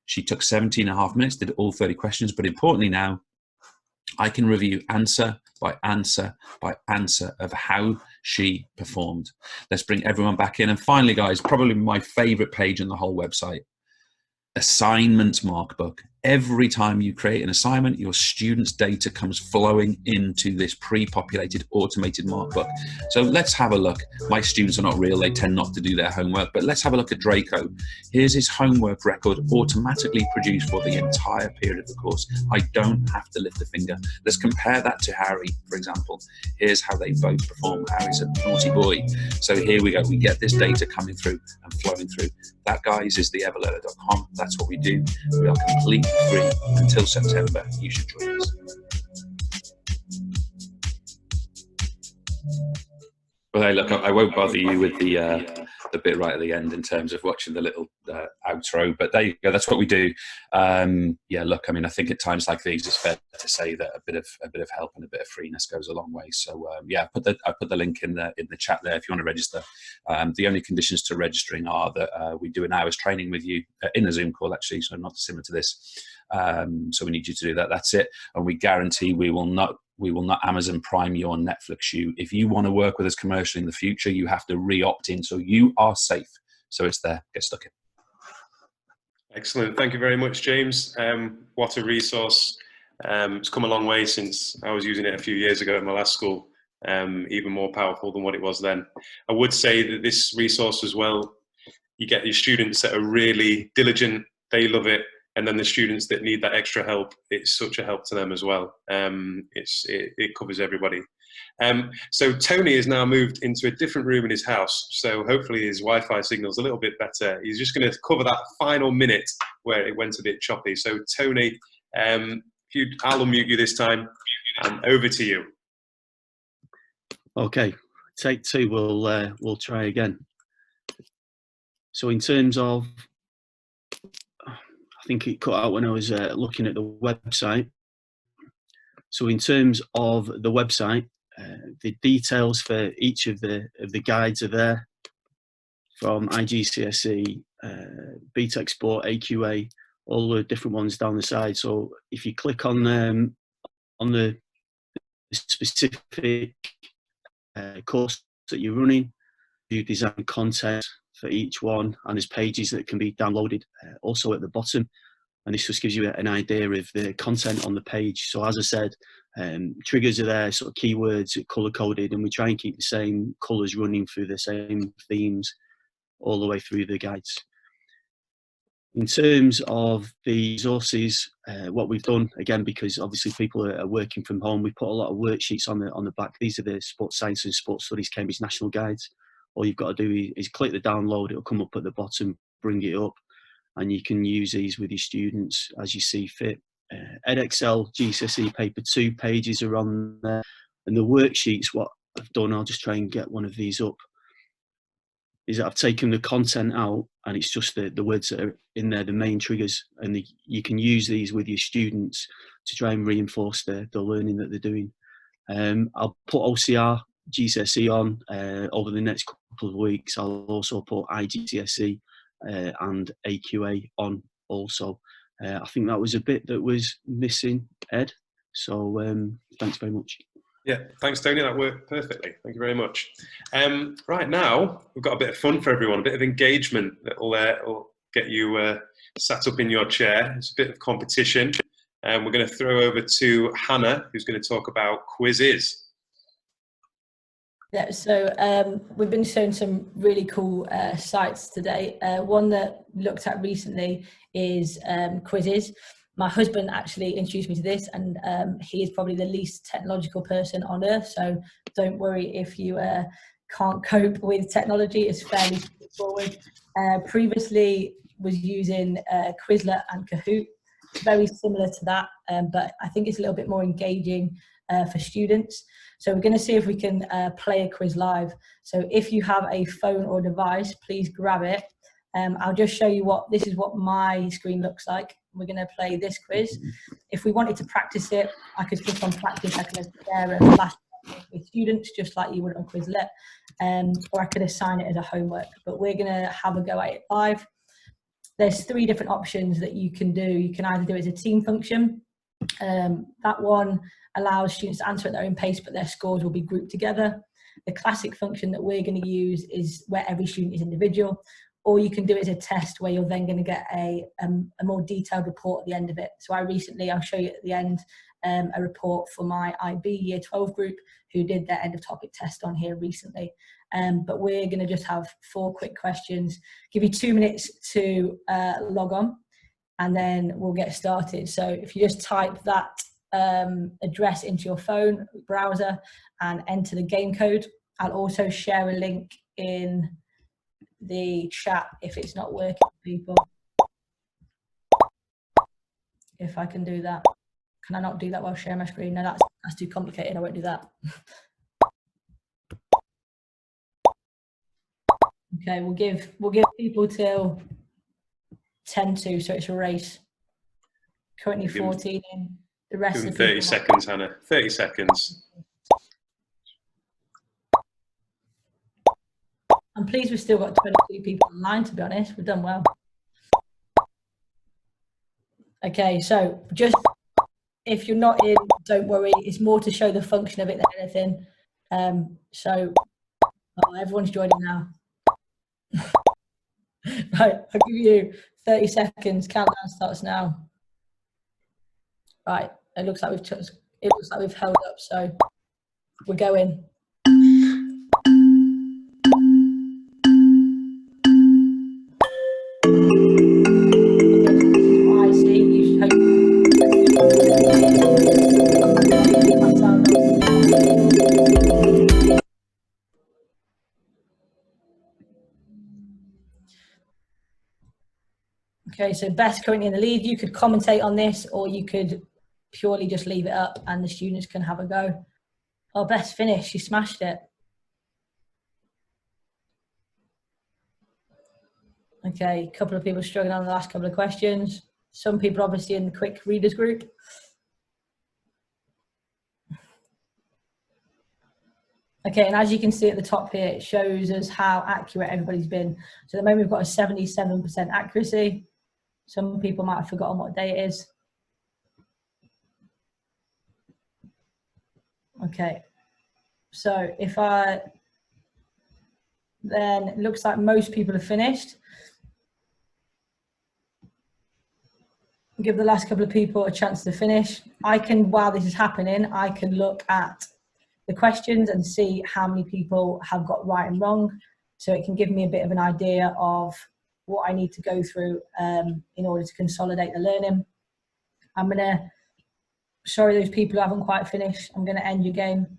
She took 17.5 minutes, did all 30 questions, but importantly now, I can review answer by answer by answer of how she performed. Let's bring everyone back in. And finally, guys, probably my favorite page on the whole website, assignments markbook. Every time you create an assignment, your students' data comes flowing into this pre-populated automated markbook. So let's have a look. My students are not real. They tend not to do their homework, but let's have a look at Draco. Here's his homework record automatically produced for the entire period of the course. I don't have to lift a finger. Let's compare that to Harry, for example. Here's how they both perform. Harry's a naughty boy. So here we go. We get this data coming through and flowing through. That, guys, is theeverlearner.com. That's what we do. We are completely free until September. You should join us. Well, hey, look, I won't bother you with the the bit right at the end in terms of watching the little outro. But there you go. That's what we do. Yeah, look, I mean, I think at times like these, it's fair to say that a bit of help and a bit of freeness goes a long way. So yeah, I put the link in the chat there if you want to register. The only conditions to registering are that we do an hour's training with you in a Zoom call, actually, so not dissimilar to this. So we need you to do that. That's it. And we guarantee we will not Amazon Prime you or Netflix you. If you want to work with us commercially in the future, you have to re-opt in, so you are safe. So it's there. Get stuck in. Excellent. Thank you very much, James. What a resource. It's come a long way since I was using it a few years ago at my last school. Even more powerful than what it was then. I would say that this resource as well, you get your students that are really diligent, they love it. And then the students that need that extra help, it's such a help to them as well. It covers everybody. So Tony has now moved into a different room in his house. So hopefully his Wi-Fi signal's a little bit better. He's just going to cover that final minute where it went a bit choppy. So Tony, I'll unmute you this time, and over to you. Okay, take two. We'll try again. So in terms of, I think it cut out when I was looking at the website. So in terms of the website, the details for each of the guides are there, from IGCSE, BTEC Sport, AQA, all the different ones down the side. So if you click on the specific course that you're running, you design content for each one, and there's pages that can be downloaded also at the bottom, and this just gives you an idea of the content on the page. So as I said, triggers are there, sort of keywords color coded, and we try and keep the same colors running through the same themes all the way through the guides. In terms of the resources, what we've done, again, because obviously people are working from home, we put a lot of worksheets on the back. These are the Sports Science and Sports Studies Cambridge National Guides. All you've got to do is click the download, it'll come up at the bottom, bring it up, and you can use these with your students as you see fit. EdXL GCSE Paper 2 pages are on there, and the worksheets, what I've done, I'll just try and get one of these up, is that I've taken the content out, and it's just the words that are in there, the main triggers, and you can use these with your students to try and reinforce the learning that they're doing. I'll put OCR GCSE on over the next couple of weeks. I'll also put IGCSE and AQA on also. I think that was a bit that was missing, Ed. So thanks very much. Yeah, thanks, Tony. That worked perfectly. Thank you very much. Right now, we've got a bit of fun for everyone, a bit of engagement that will get you sat up in your chair. It's a bit of competition. We're going to throw over to Hannah, who's going to talk about quizzes. Yeah, so we've been shown some really cool sites today. One that we looked at recently is quizzes. My husband actually introduced me to this, and he is probably the least technological person on earth, so don't worry if you can't cope with technology. It's fairly straightforward. Previously was using Quizlet and Kahoot, very similar to that, but I think it's a little bit more engaging for students. So we're going to see if we can play a quiz live. So if you have a phone or device, please grab it. I'll just show you this is what my screen looks like. We're going to play this quiz. If we wanted to practice it, I could click on practice. I can share a flash with students just like you would on Quizlet, or I could assign it as a homework. But we're going to have a go at it live. There's 3 different options that you can do. You can either do it as a team function. That one allows students to answer at their own pace, but their scores will be grouped together. The classic function that we're going to use is where every student is individual, or you can do it as a test where you're then going to get a more detailed report at the end of it. So I'll show you at the end a report for my IB Year 12 group who did their end of topic test on here recently. But we're going to just have 4 quick questions, give you 2 minutes to log on, and then we'll get started. So if you just type that address into your phone browser and enter the game code. I'll also share a link in the chat if it's not working for people. If I can do that. Can I not do that while sharing my screen? No, that's too complicated. I won't do that. Okay, we'll give people till 10 to, so it's a race. Currently 14 in. The rest Give of them the 30 people seconds, Hannah. 30 seconds. I'm pleased we've still got 22 people online, to be honest. We've done well. Okay, so just if you're not in, don't worry. It's more to show the function of it than anything. Everyone's joining now. Right, I'll give you 30 seconds. Countdown starts now. Right, it looks like we've held up, so we're going. I see. You should hope. Okay, so Beth's currently in the lead. You could commentate on this, or you could purely just leave it up and the students can have a go. Oh, Beth's finished. She smashed it. Okay, a couple of people struggling on the last couple of questions. Some people obviously in the quick readers group. Okay, and as you can see at the top here, it shows us how accurate everybody's been. So at the moment we've got a 77% accuracy. Some people might have forgotten what day it is. Okay, so then it looks like most people have finished. Give the last couple of people a chance to finish. While this is happening, I can look at the questions and see how many people have got right and wrong. So it can give me a bit of an idea of what I need to go through in order to consolidate the learning. Sorry those people who haven't quite finished, I'm gonna end your game.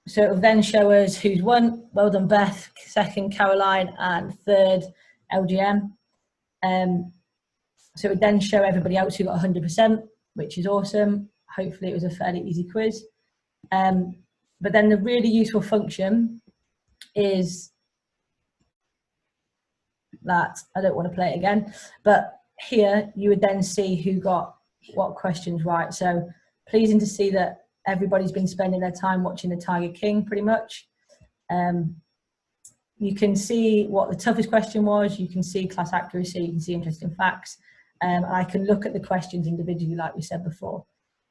So it will then show us who's won. Well done, Beth. Second, Caroline, and third, LGM. So it would then show everybody else who got 100%, which is awesome. Hopefully it was a fairly easy quiz. But then the really useful function is that, I don't want to play it again, but here you would then see who got what questions right. So pleasing to see that everybody's been spending their time watching the Tiger King pretty much. You can see what the toughest question was, you can see class accuracy, you can see interesting facts, and I can look at the questions individually like we said before.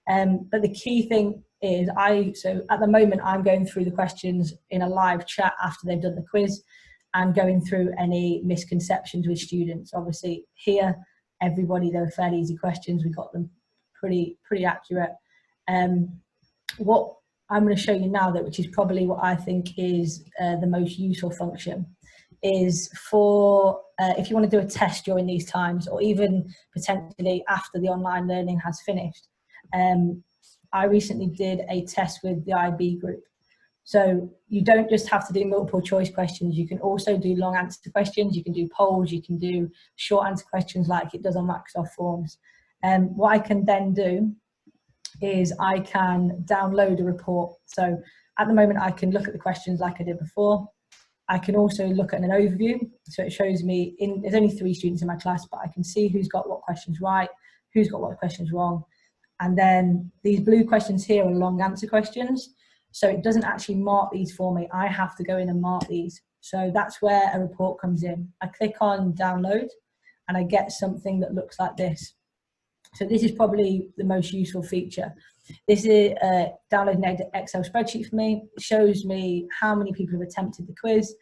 But the key thing is, so at the moment I'm going through the questions in a live chat after they've done the quiz and going through any misconceptions with students. Obviously here, everybody, they were fairly easy questions, we got them pretty accurate. What I'm going to show you now, which is probably what I think is the most useful function, is for if you want to do a test during these times, or even potentially after the online learning has finished. I recently did a test with the IB group. So you don't just have to do multiple choice questions, you can also do long answer questions, you can do polls, you can do short answer questions like it does on Microsoft Forms. What I can then do is I can download a report. So at the moment I can look at the questions like I did before. I can also look at an overview. So it shows me, there's only 3 students in my class, but I can see who's got what questions right, who's got what questions wrong. And then these blue questions here are long answer questions. So it doesn't actually mark these for me. I have to go in and mark these. So that's where a report comes in. I click on download and I get something that looks like this. So this is probably the most useful feature. This is downloading an Excel spreadsheet for me. It shows me how many people have attempted the quiz.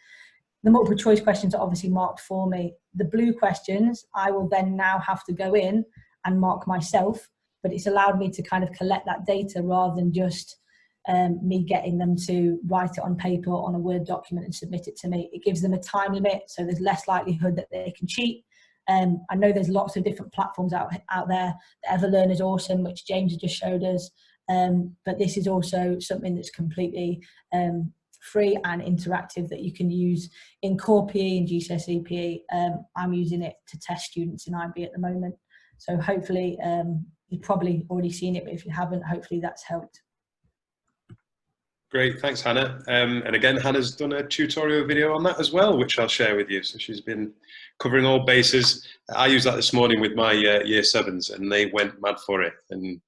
The multiple choice questions are obviously marked for me. The blue questions, I will then now have to go in and mark myself, but it's allowed me to kind of collect that data rather than just me getting them to write it on paper on a Word document and submit it to me. It gives them a time limit, so there's less likelihood that they can cheat. I know there's lots of different platforms out there. The Everlearn is awesome, which James has just showed us. But this is also something that's completely free and interactive that you can use in core PE and Gcse PE. I'm using it to test students in IB at the moment. So hopefully, you've probably already seen it, but if you haven't, hopefully that's helped. Great, thanks Hannah. And again, Hannah's done a tutorial video on that as well, which I'll share with you. So she's been covering all bases. I used that this morning with my year 7s and they went mad for it. And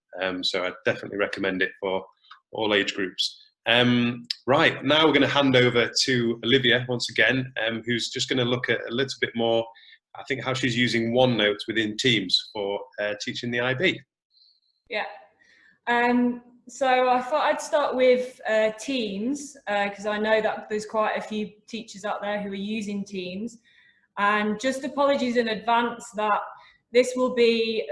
so I definitely recommend it for all age groups. Right, now we're going to hand over to Olivia once again, who's just going to look at a little bit more, I think, how she's using OneNote within Teams for teaching the IB. Yeah. So I thought I'd start with Teams, because I know that there's quite a few teachers out there who are using Teams. And just apologies in advance that this will be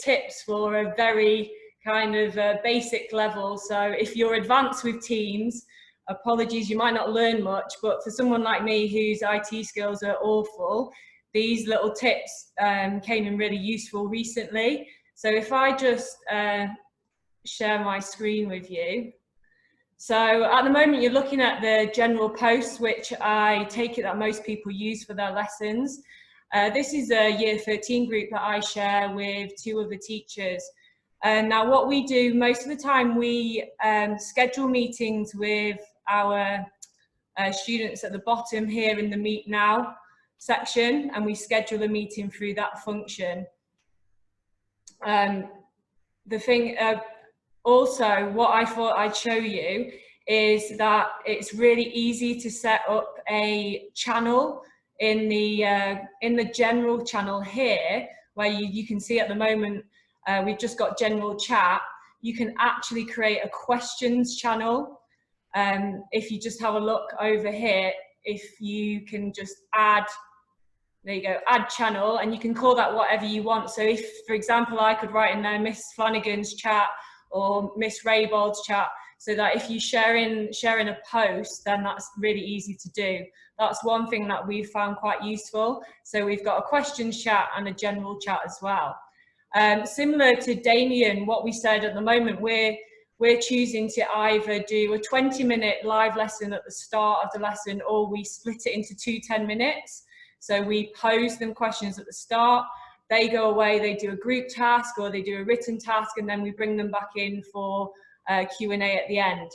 tips for a very kind of basic level. So if you're advanced with Teams, apologies, you might not learn much, but for someone like me whose IT skills are awful, these little tips came in really useful recently. So if I just share my screen with you. So at the moment you're looking at the general posts, which I take it that most people use for their lessons. This is a year 13 group that I share with 2 other teachers. Now what we do most of the time, we schedule meetings with our students at the bottom here in the Meet Now section, and we schedule a meeting through that function. The thing, also what I thought I'd show you is that it's really easy to set up a channel in the general channel here, where you can see at the moment we've just got general chat. You can actually create a questions channel. If you just have a look over here, if you can just add, there you go, add channel, and you can call that whatever you want. So if, for example, I could write in there Miss Flanagan's chat or Miss Raybald's chat, so that if you sharing a post, then that's really easy to do. That's one thing that we've found quite useful. So we've got a questions chat and a general chat as well. Similar to Damien, what we said at the moment, we're choosing to either do a 20-minute live lesson at the start of the lesson, or we split it into 2 10-minutes. So we pose them questions at the start, they go away, they do a group task or they do a written task, and then we bring them back in for Q&A at the end.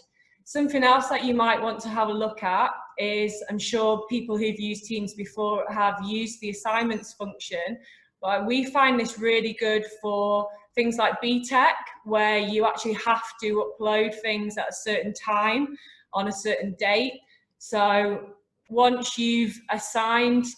Something else that you might want to have a look at is, I'm sure people who've used Teams before have used the assignments function, but we find this really good for things like BTEC, where you actually have to upload things at a certain time on a certain date. So once you've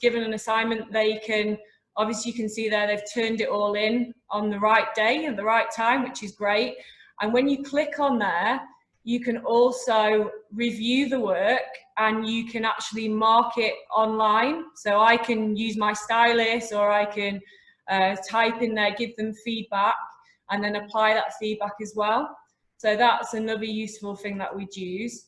given an assignment, they can, obviously you can see there they've turned it all in on the right day and the right time, which is great. And when you click on there, you can also review the work and you can actually mark it online. So I can use my stylus, or I can type in there, give them feedback, and then apply that feedback as well. So that's another useful thing that we'd use.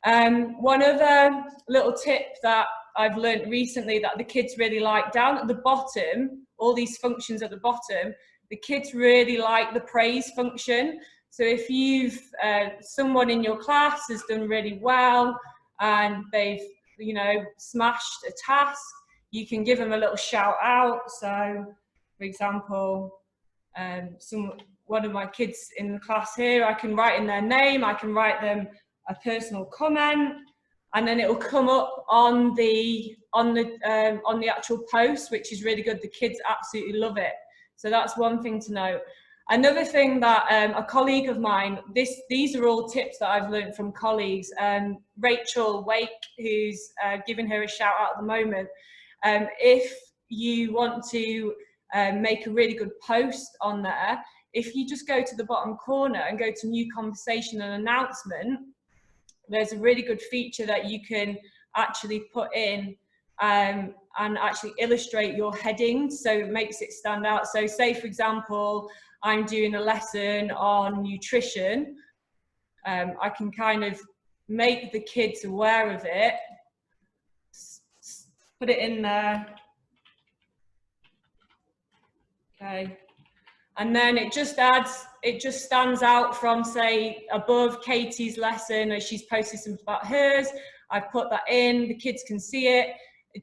One other little tip that I've learned recently that the kids really like, down at the bottom, all these functions at the bottom, the kids really like the praise function. So if you've, someone in your class has done really well and they've, you know, smashed a task, you can give them a little shout out. So for example, one of my kids in the class here, I can write in their name, I can write them a personal comment, and then it will come up on the actual post, which is really good. The kids absolutely love it. So that's one thing to note. Another thing that a colleague of mine, these are all tips that I've learned from colleagues. Rachel Wake, who's giving her a shout out at the moment. If you want to make a really good post on there, if you just go to the bottom corner and go to new conversation and announcement, there's a really good feature that you can actually put in and actually illustrate your headings, so it makes it stand out. So say for example, I'm doing a lesson on nutrition, I can kind of make the kids aware of it, put it in there, okay, and then it just stands out from, say, above Katie's lesson, as she's posted something about hers. I've put that in, the kids can see it.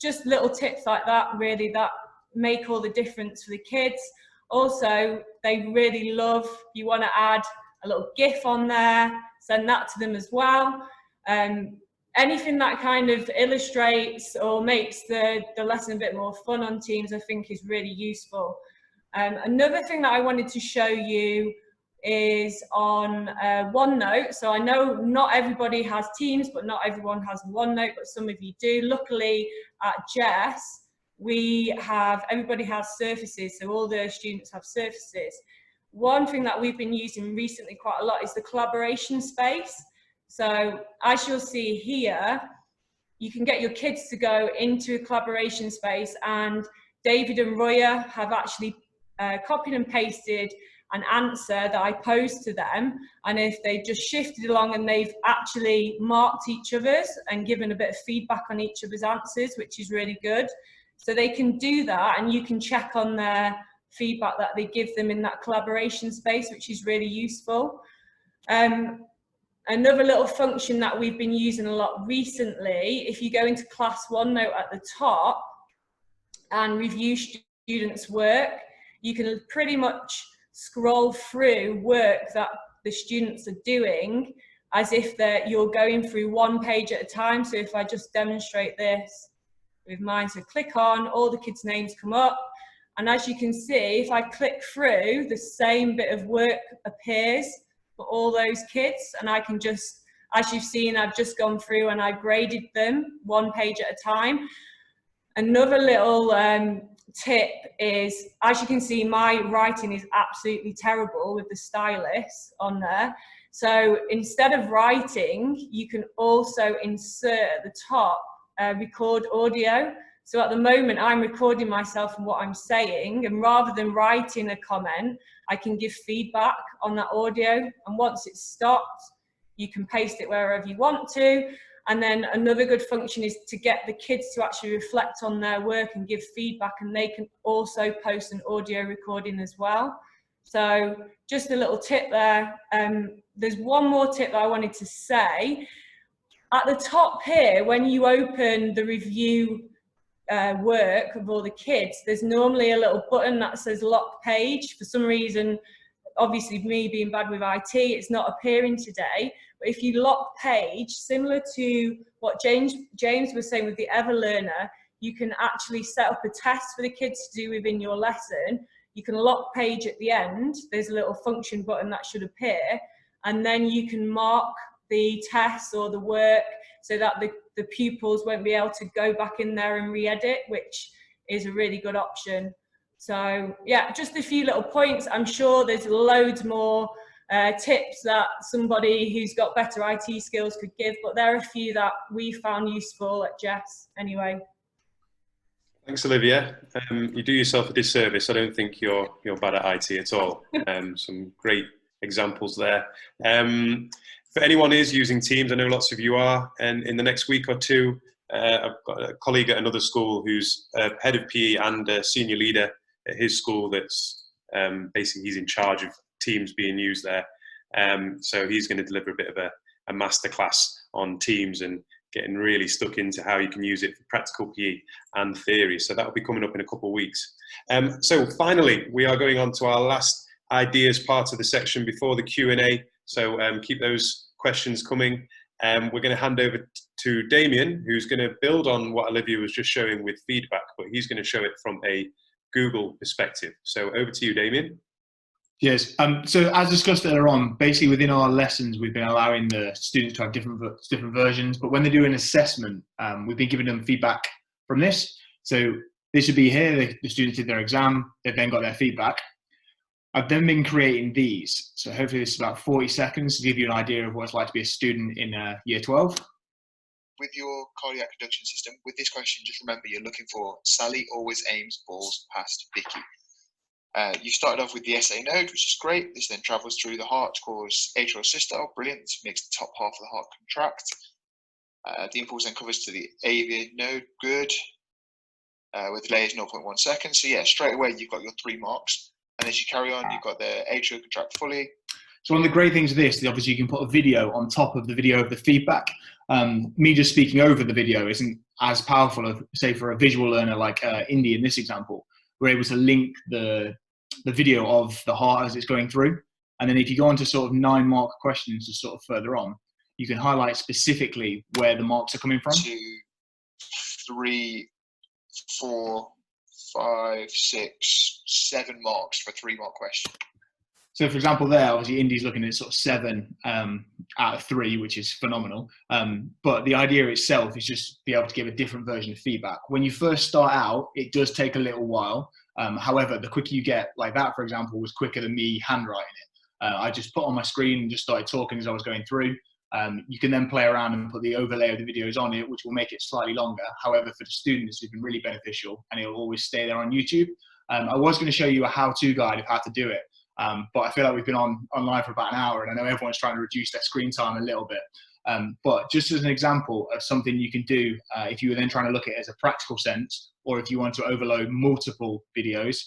Just little tips like that, really, that make all the difference for the kids. Also, they really love, you want to add a little GIF on there, send that to them as well. Anything that kind of illustrates or makes the lesson a bit more fun on Teams, I think is really useful. Another thing that I wanted to show you is on OneNote. So I know not everybody has Teams, but not everyone has OneNote, but some of you do. Luckily at Gcse, everybody has surfaces, so all the students have surfaces. One thing that we've been using recently quite a lot is the collaboration space. So as you'll see here, you can get your kids to go into a collaboration space, and David and Roya have actually copied and pasted an answer that I posed to them, and if they just shifted along and they've actually marked each other's and given a bit of feedback on each other's answers, which is really good. So they can do that, and you can check on their feedback that they give them in that collaboration space, which is really useful. Another little function that we've been using a lot recently, if you go into class OneNote at the top and review students' work, you can pretty much scroll through work that the students are doing as if you're going through one page at a time. So if I just demonstrate this with mine, so click on, all the kids' names come up, and as you can see, if I click through, the same bit of work appears for all those kids, and I can just, as you've seen, I've just gone through and I've graded them one page at a time. Another little tip is, as you can see, my writing is absolutely terrible with the stylus on there. So instead of writing, you can also insert at the top record audio. So at the moment, I'm recording myself and what I'm saying, and rather than writing a comment, I can give feedback on that audio. And once it's stopped, you can paste it wherever you want to. And then another good function is to get the kids to actually reflect on their work and give feedback, and they can also post an audio recording as well. So just a little tip there. There's one more tip that I wanted to say. At the top here, when you open the review work of all the kids, there's normally a little button that says lock page. For some reason, obviously me being bad with IT, it's not appearing today. But if you lock page, similar to what James was saying with the Everlearner, you can actually set up a test for the kids to do within your lesson. You can lock page at the end. There's a little function button that should appear, and then you can mark the tests or the work so that the pupils won't be able to go back in there and re-edit, which is a really good option. So yeah, just a few little points. I'm sure there's loads more tips that somebody who's got better IT skills could give, but there are a few that we found useful at Gcse anyway. Thanks, Olivia. You do yourself a disservice. I don't think you're bad at IT at all. Some great examples there. For anyone who is using Teams, I know lots of you are, and in the next week or two, I've got a colleague at another school who's head of PE and a senior leader at his school that's basically he's in charge of Teams being used there. So he's going to deliver a bit of a masterclass on Teams and getting really stuck into how you can use it for practical PE and theory. So that will be coming up in a couple of weeks. So finally, we are going on to our last ideas part of the section before the Q&A. So keep those questions coming. We're going to hand over to Damien, who's going to build on what Olivia was just showing with feedback, but he's going to show it from a Google perspective. So over to you, Damien. Yes. So as discussed earlier on, basically within our lessons, we've been allowing the students to have different versions, but when they do an assessment, we've been giving them feedback from this. So this would be here, the students did their exam, they've then got their feedback. I've then been creating these. So hopefully this is about 40 seconds to give you an idea of what it's like to be a student in year 12. With your cardiac conduction system, with this question, just remember you're looking for Sally always aims balls past Vicky. You started off with the SA node, which is great. This then travels through the heart to cause atrial systole. Brilliant. This makes the top half of the heart contract. The impulse then covers to the AV node. Good. With delay is 0.1 seconds. So yeah, straight away you've got your 3 marks. And as you carry on, you've got the atrial contract fully. So one of the great things of this is obviously you can put a video on top of the video of the feedback. Me just speaking over the video isn't as powerful as, say, for a visual learner like Indy in this example. We're able to link the video of the heart as it's going through. And then if you go on to sort of 9-mark questions, just sort of further on, you can highlight specifically where the marks are coming from. 2, 3, 4, 5, 6, 7 marks for a 3-mark question. So, for example, there, obviously, Indy's looking at sort of 7 out of 3, which is phenomenal. But the idea itself is just be able to give a different version of feedback. When you first start out, it does take a little while. However, the quicker you get, like that, for example, was quicker than me handwriting it. I just put on my screen and just started talking as I was going through. You can then play around and put the overlay of the videos on it, which will make it slightly longer. However, for the students, it's been really beneficial, and it'll always stay there on YouTube. I was going to show you a how-to guide of how to do it. But I feel like we've been online for about an hour, and I know everyone's trying to reduce their screen time a little bit. But just as an example of something you can do if you were then trying to look at it as a practical sense, or if you want to overload multiple videos,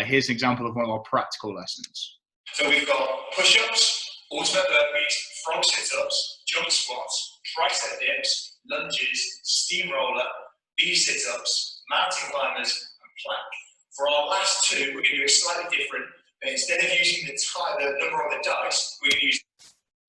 here's an example of one of our practical lessons. So we've got push-ups, ultimate burpees, frog sit-ups, jump squats, tricep dips, lunges, steamroller, bee sit-ups, mountain climbers, and plank. For our last 2, we're going to do it slightly different. But instead of using the number on the dice, we're going to use.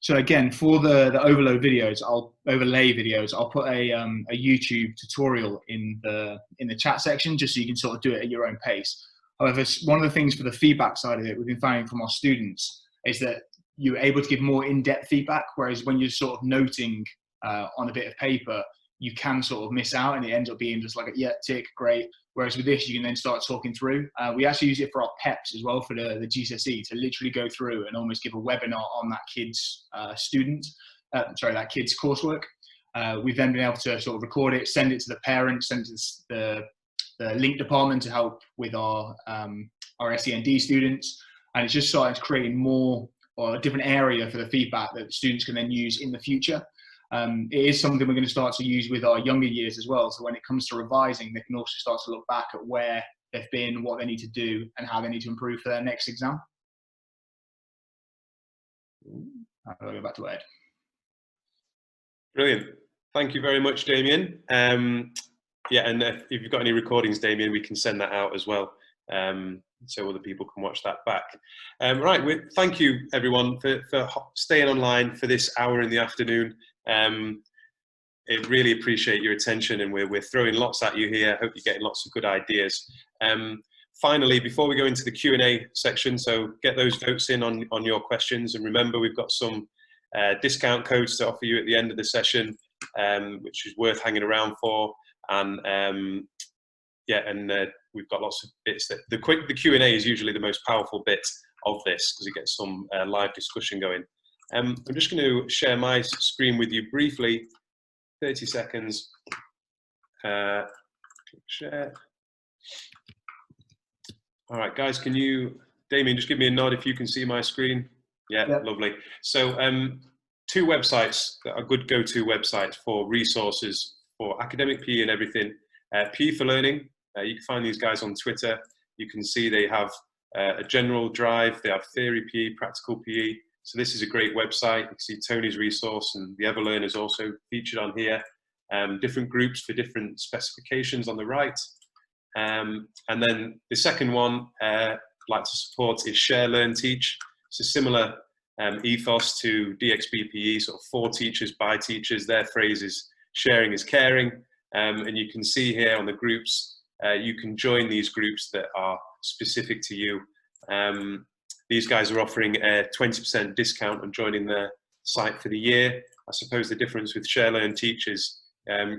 So again, for the overlay videos, I'll put a YouTube tutorial in the chat section, just so you can sort of do it at your own pace. However, one of the things for the feedback side of it, we've been finding from our students, is that you're able to give more in-depth feedback, whereas when you're sort of noting on a bit of paper, you can sort of miss out, and it ends up being just like a yeah, tick, great. Whereas with this, you can then start talking through. We actually use it for our PEPs as well, for the Gcse, to literally go through and almost give a webinar on that kid's that kid's coursework. We've then been able to sort of record it, send it to the parents, send it to the link department to help with our SEND students. And it's just started creating more, or a different area for the feedback that the students can then use in the future. It is something we're going to start to use with our younger years as well. So when it comes to revising, they can also start to look back at where they've been, what they need to do, and how they need to improve for their next exam. I'll go back to Ed. Brilliant. Thank you very much, Damien. Yeah, and if you've got any recordings, Damien, we can send that out as well, so other people can watch that back. Right, thank you everyone for staying online for this hour in the afternoon. I really appreciate your attention, and we're throwing lots at you here. I hope you're getting lots of good ideas. Finally, before we go into the Q&A section, so get those votes in on your questions, and remember we've got some discount codes to offer you at the end of the session, which is worth hanging around for. And yeah, and we've got lots of bits that the Q&A is usually the most powerful bit of this, because it gets some live discussion going. I'm just going to share my screen with you briefly, 30 seconds. Share. All right, guys, can you, Damien, just give me a nod if you can see my screen? Yeah, yep. Lovely. So 2 websites that are good go-to websites for resources for academic PE and everything. PE for Learning, you can find these guys on Twitter. You can see they have a general drive, they have theory PE, practical PE. So this is a great website. You can see Tony's resource, and the Everlearn is also featured on here. Different groups for different specifications on the right. And then the second one I'd like to support is Share, Learn, Teach. It's a similar ethos to DXBPE, sort of for teachers, by teachers. Their phrase is sharing is caring. And you can see here on the groups, you can join these groups that are specific to you. These guys are offering a 20% discount on joining their site for the year. I suppose the difference with Share, Learn, Teach is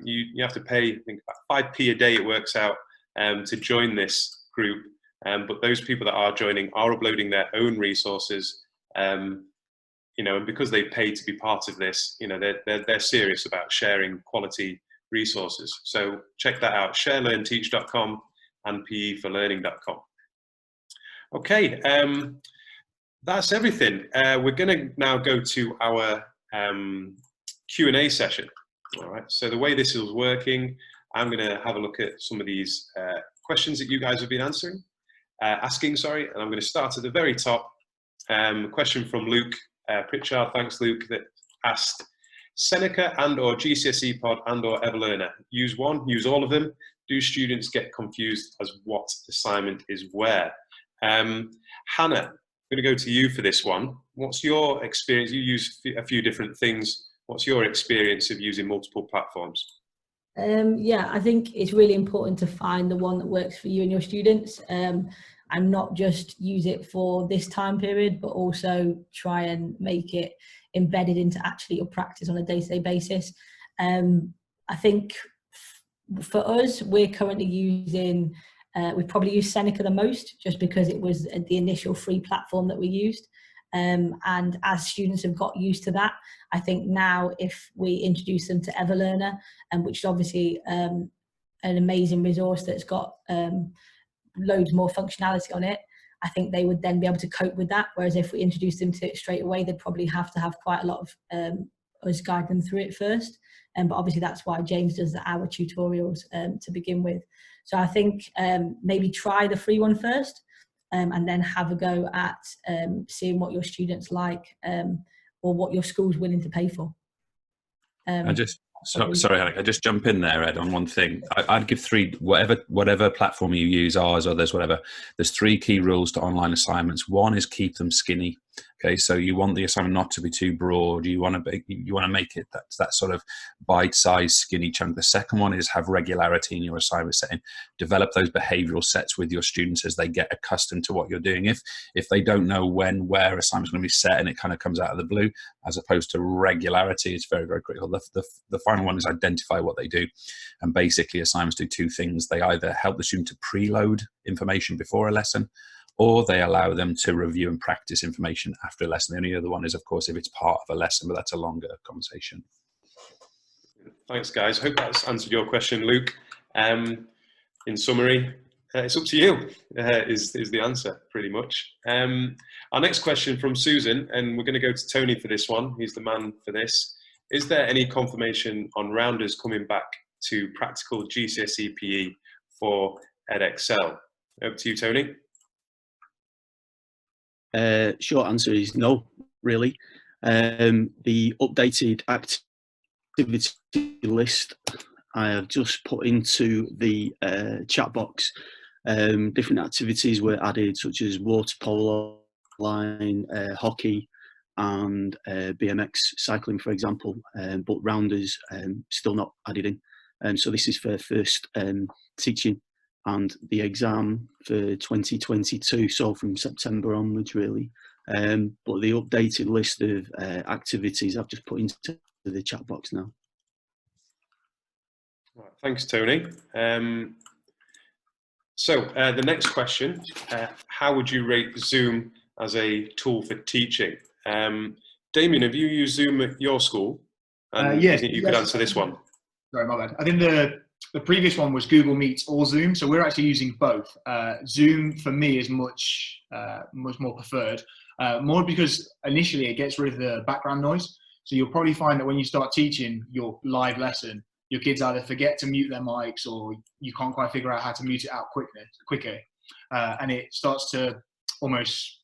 you have to pay, I think, about 5p a day it works out to join this group. But those people that are joining are uploading their own resources, you know, and because they pay to be part of this, you know, they're serious about sharing quality resources. So check that out, sharelearnteach.com and peforlearning.com. Okay, that's everything. We're going to now go to our Q&A session. All right, so the way this is working, I'm going to have a look at some of these questions that you guys have been asking, and I'm going to start at the very top. Question from Luke Pritchard, thanks Luke, that asked, Seneca and or Gcse Pod and or Everlearner, use one, use all of them? Do students get confused as what assignment is where? Hannah, going to go to you for this one. What's your experience? You use a few different things. What's your experience of using multiple platforms? Yeah, I think it's really important to find the one that works for you and your students, and not just use it for this time period, but also try and make it embedded into actually your practice on a day-to-day basis. I think for us, we're currently using, we probably use Seneca the most, just because it was the initial free platform that we used. And as students have got used to that, I think now if we introduce them to Everlearner, which is obviously an amazing resource that's got loads more functionality on it, I think they would then be able to cope with that. Whereas if we introduce them to it straight away, they'd probably have to have quite a lot of us guide them through it first. But obviously that's why James does the hour tutorials to begin with. So I think maybe try the free one first, and then have a go at seeing what your students like, or what your school's willing to pay for. Sorry, Alec, I just jump in there, Ed, on one thing. I'd give three, whatever platform you use, ours, others, whatever. There's three key rules to online assignments. One is keep them skinny. Okay, so you want the assignment not to be too broad. You want to make it that sort of bite-sized, skinny chunk. The second one is have regularity in your assignment setting. Develop those behavioural sets with your students as they get accustomed to what you're doing. If they don't know when, where assignment's going to be set, and it kind of comes out of the blue, as opposed to regularity, it's very, very critical. The final one is identify what they do, and basically assignments do two things. They either help the student to preload information before a lesson, or they allow them to review and practice information after a lesson. The only other one is, of course, if it's part of a lesson, but that's a longer conversation. Thanks, guys. Hope that's answered your question, Luke. In summary, it's up to you, is the answer, pretty much. Our next question from Susan, and we're going to go to Tony for this one. He's the man for this. Is there any confirmation on rounders coming back to practical GCSE PE for EdXL? Over to you, Tony. Short answer is no, really. The updated activity list I have just put into the chat box. Different activities were added, such as water polo, line, hockey, and BMX cycling, for example, but rounders still not added in. So this is for first teaching, and the exam for 2022, so from September onwards, really. But the updated list of activities I've just put into the chat box now. Right, thanks, Tony. So the next question, how would you rate Zoom as a tool for teaching? Damien, have you used Zoom at your school? And yes. You could answer this one. Sorry, my bad. I think the previous one was Google Meet or Zoom, so we're actually using both. Zoom for me is much more preferred, more because initially it gets rid of the background noise. So you'll probably find that when you start teaching your live lesson, your kids either forget to mute their mics, or you can't quite figure out how to mute it out quicker, and it starts to almost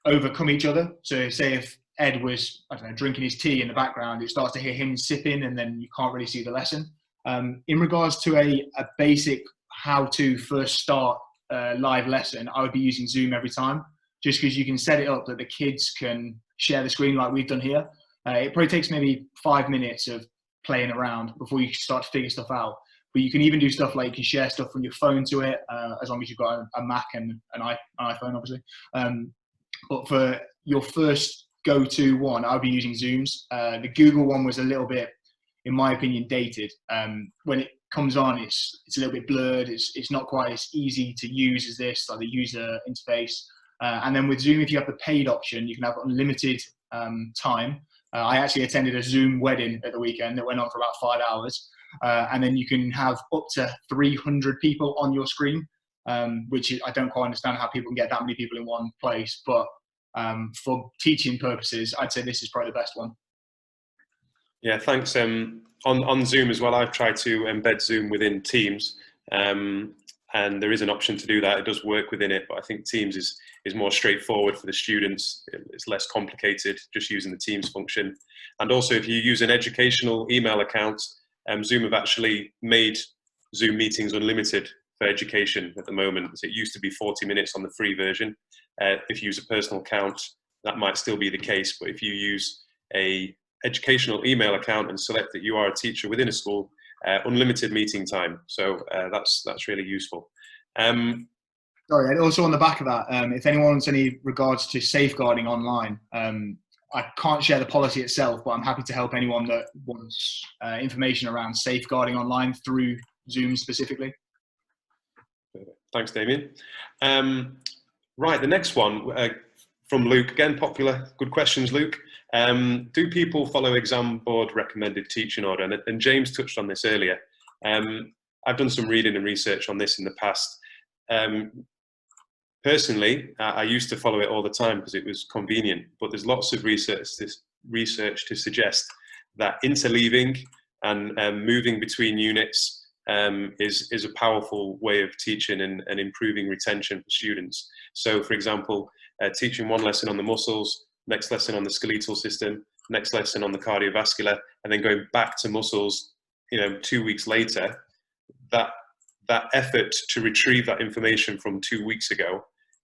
overcome each other. So say if Ed was, I don't know, drinking his tea in the background, it starts to hear him sipping, and then you can't really see the lesson. In regards to a basic how to first start a live lesson, I would be using Zoom every time, just because you can set it up that the kids can share the screen like we've done here. It probably takes maybe 5 minutes of playing around before you start to figure stuff out. But you can even do stuff like you can share stuff from your phone to it, as long as you've got a Mac and an iPhone, obviously. But for your first go-to one, I would be using Zooms. The Google one was a little bit, in my opinion, dated. When it comes on, it's a little bit blurred. It's not quite as easy to use as this, like the user interface. And then with Zoom, if you have the paid option, you can have unlimited time. I actually attended a Zoom wedding at the weekend that went on for about 5 hours. And then you can have up to 300 people on your screen, which I don't quite understand how people can get that many people in one place. But for teaching purposes, I'd say this is probably the best one. Yeah, thanks. On Zoom as well, I've tried to embed Zoom within Teams, and there is an option to do that. It does work within it, but I think Teams is more straightforward for the students. It's less complicated, just using the Teams function. And also, if you use an educational email account, Zoom have actually made Zoom meetings unlimited for education at the moment. So it used to be 40 minutes on the free version. If you use a personal account, that might still be the case, but if you use a educational email account and select that you are a teacher within a school, unlimited meeting time. So that's really useful. Sorry, and also on the back of that, if anyone wants any regards to safeguarding online, I can't share the policy itself, but I'm happy to help anyone that wants information around safeguarding online through Zoom specifically. Thanks, Damien. Right, the next one from Luke, again, popular, good questions, Luke. Do people follow exam board recommended teaching order? And James touched on this earlier. I've done some reading and research on this in the past. Personally, I used to follow it all the time because it was convenient, but there's lots of research to suggest that interleaving and moving between units is a powerful way of teaching and improving retention for students. So, for example, teaching one lesson on the muscles, next lesson on the skeletal system, next lesson on the cardiovascular, and then going back to muscles, 2 weeks later, that effort to retrieve that information from 2 weeks ago,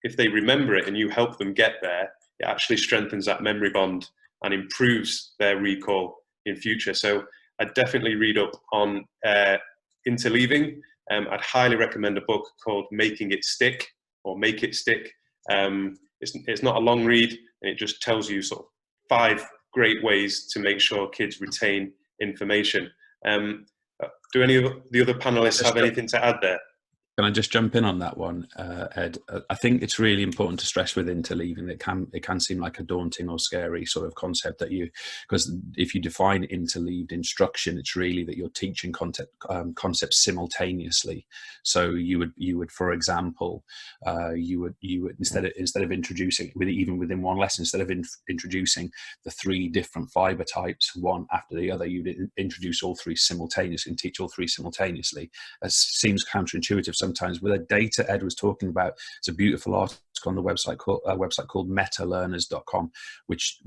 if they remember it and you help them get there, it actually strengthens that memory bond and improves their recall in future. So I'd definitely read up on interleaving. I'd highly recommend a book called Making It Stick, or Make It Stick. It's not a long read, and it just tells you sort of 5 great ways to make sure kids retain information. Do any of the other panelists have anything to add there? Can I just jump in on that one, Ed? I think it's really important to stress with interleaving. It can seem like a daunting or scary sort of concept because if you define interleaved instruction, it's really that you're teaching concepts simultaneously. So you would, for example, you would instead of introducing even within one lesson, instead of introducing the 3 different fiber types one after the other, you'd introduce all 3 simultaneously and teach all 3 simultaneously. It seems counterintuitive sometimes. With the data Ed was talking about, it's a beautiful article on the website called metalearners.com, which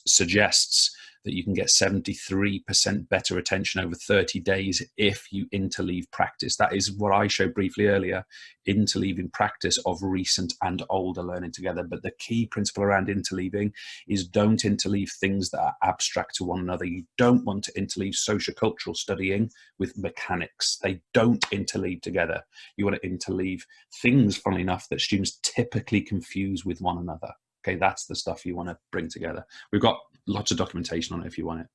suggests that you can get 73% better attention over 30 days if you interleave practice. That is what I showed briefly earlier, interleaving practice of recent and older learning together. But the key principle around interleaving is don't interleave things that are abstract to one another. You don't want to interleave sociocultural studying with mechanics. They don't interleave together. You want to interleave things, funnily enough, that students typically confuse with one another. Okay, that's the stuff you want to bring together. We've got lots of documentation on it if you want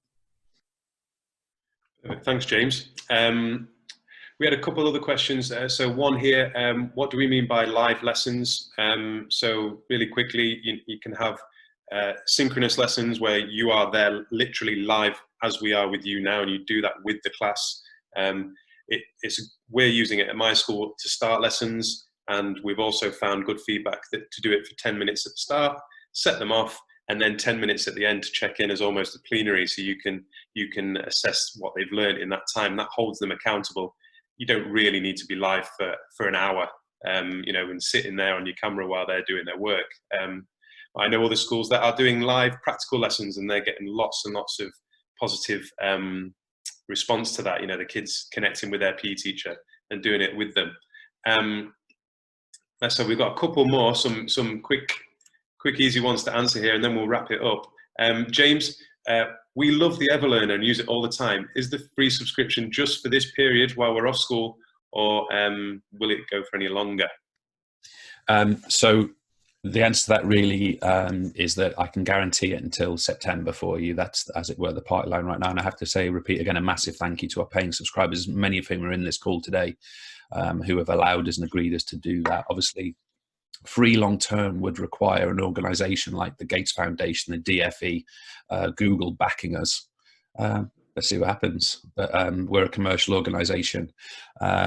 it. Thanks, James. We had a couple other questions. So one here, what do we mean by live lessons? So really quickly, you can have synchronous lessons where you are there literally live as we are with you now, and you do that with the class. We're using it at my school to start lessons, and we've also found good feedback to do it for 10 minutes at the start, set them off, and then 10 minutes at the end to check in as almost a plenary, so you can assess what they've learned in that time. That holds them accountable. You don't really need to be live for an hour, and sitting there on your camera while they're doing their work. I know other schools that are doing live practical lessons, and they're getting lots and lots of positive response to that. The kids connecting with their PE teacher and doing it with them. So we've got a couple more, some quick easy ones to answer here, and then we'll wrap it up. James, we love the Everlearner and use it all the time. Is the free subscription just for this period while we're off school, or will it go for any longer? So the answer to that really is that I can guarantee it until September for you. That's, as it were, the party line right now. And I have to repeat again, a massive thank you to our paying subscribers, many of whom are in this call today, who have allowed us and agreed us to do that. Obviously, free long term would require an organisation like the Gates Foundation, the DFE, Google backing us. Let's see what happens. But we're a commercial organisation.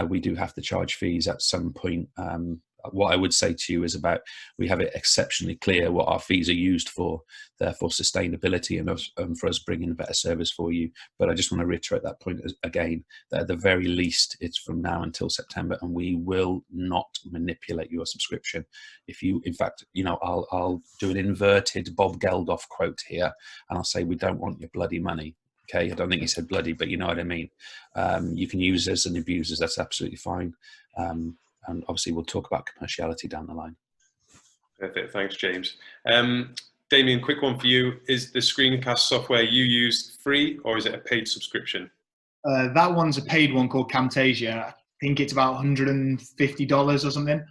We do have to charge fees at some point. What I would say to you is we have it exceptionally clear what our fees are used for, therefore sustainability and for us bringing a better service for you. But I just want to reiterate that point again, that at the very least, it's from now until September, and we will not manipulate your subscription. In fact, I'll do an inverted Bob Geldof quote here, and I'll say, we don't want your bloody money. Okay, I don't think he said bloody, but you know what I mean. You can use us and abuse us, that's absolutely fine. and obviously we'll talk about commerciality down the line. Perfect, thanks James. Damien, quick one for you. Is the screencast software you use free or is it a paid subscription? That one's a paid one called Camtasia. I think it's about $150 or something.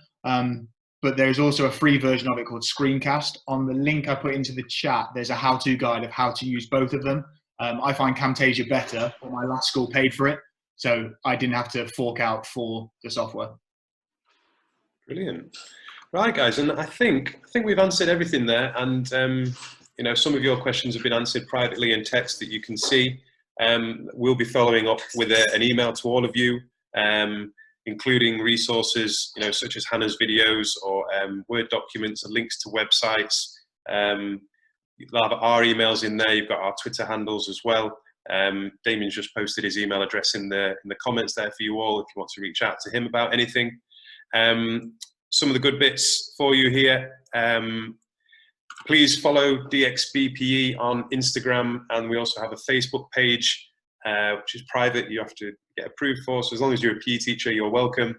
But there's also a free version of it called Screencast. On the link I put into the chat, there's a how-to guide of how to use both of them. I find Camtasia better, but my last school paid for it, so I didn't have to fork out for the software. Brilliant. Right, guys, and I think we've answered everything there, and you know, some of your questions have been answered privately in text that you can see. We'll be following up with an email to all of you, including resources, you know, such as Hannah's videos or Word documents and links to websites. You'll have our emails in there. You've got our Twitter handles as well. Damien's just posted his email address in the comments there for you all if you want to reach out to him about anything. Some of the good bits for you here. Please follow DXBPE on Instagram, and we also have a Facebook page, which is private. You have to get approved for, so as long as you're a PE teacher, you're welcome.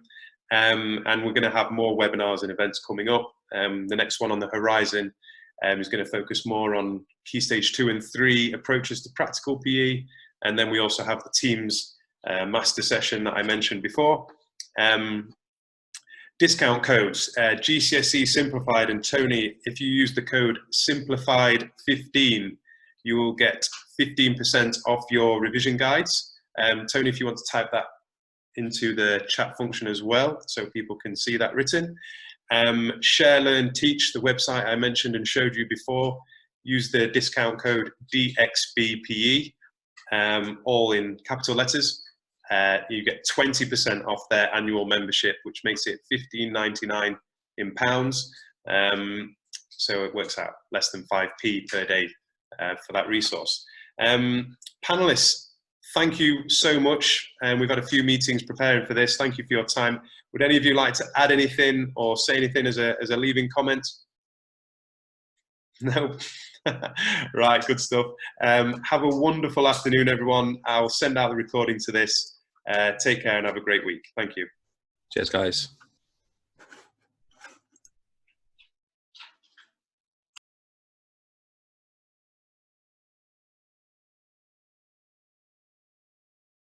And we're going to have more webinars and events coming up. The next one on the horizon is going to focus more on Key Stage 2 and 3 approaches to practical PE. And then we also have the Teams master session that I mentioned before. Discount codes, GCSE Simplified, and Tony, if you use the code Simplified15, you will get 15% off your revision guides. Tony, if you want to type that into the chat function as well, so people can see that written. Share, Learn, Teach, the website I mentioned and showed you before, use the discount code DXBPE, all in capital letters. You get 20% off their annual membership, which makes it £15.99 in pounds. So it works out less than 5p per day for that resource. Panelists, thank you so much. We've had a few meetings preparing for this. Thank you for your time. Would any of you like to add anything or say anything as a leaving comment? No? Right, good stuff. Have a wonderful afternoon, everyone. I'll send out the recording to this. Take care and have a great week. Thank you. Cheers, guys.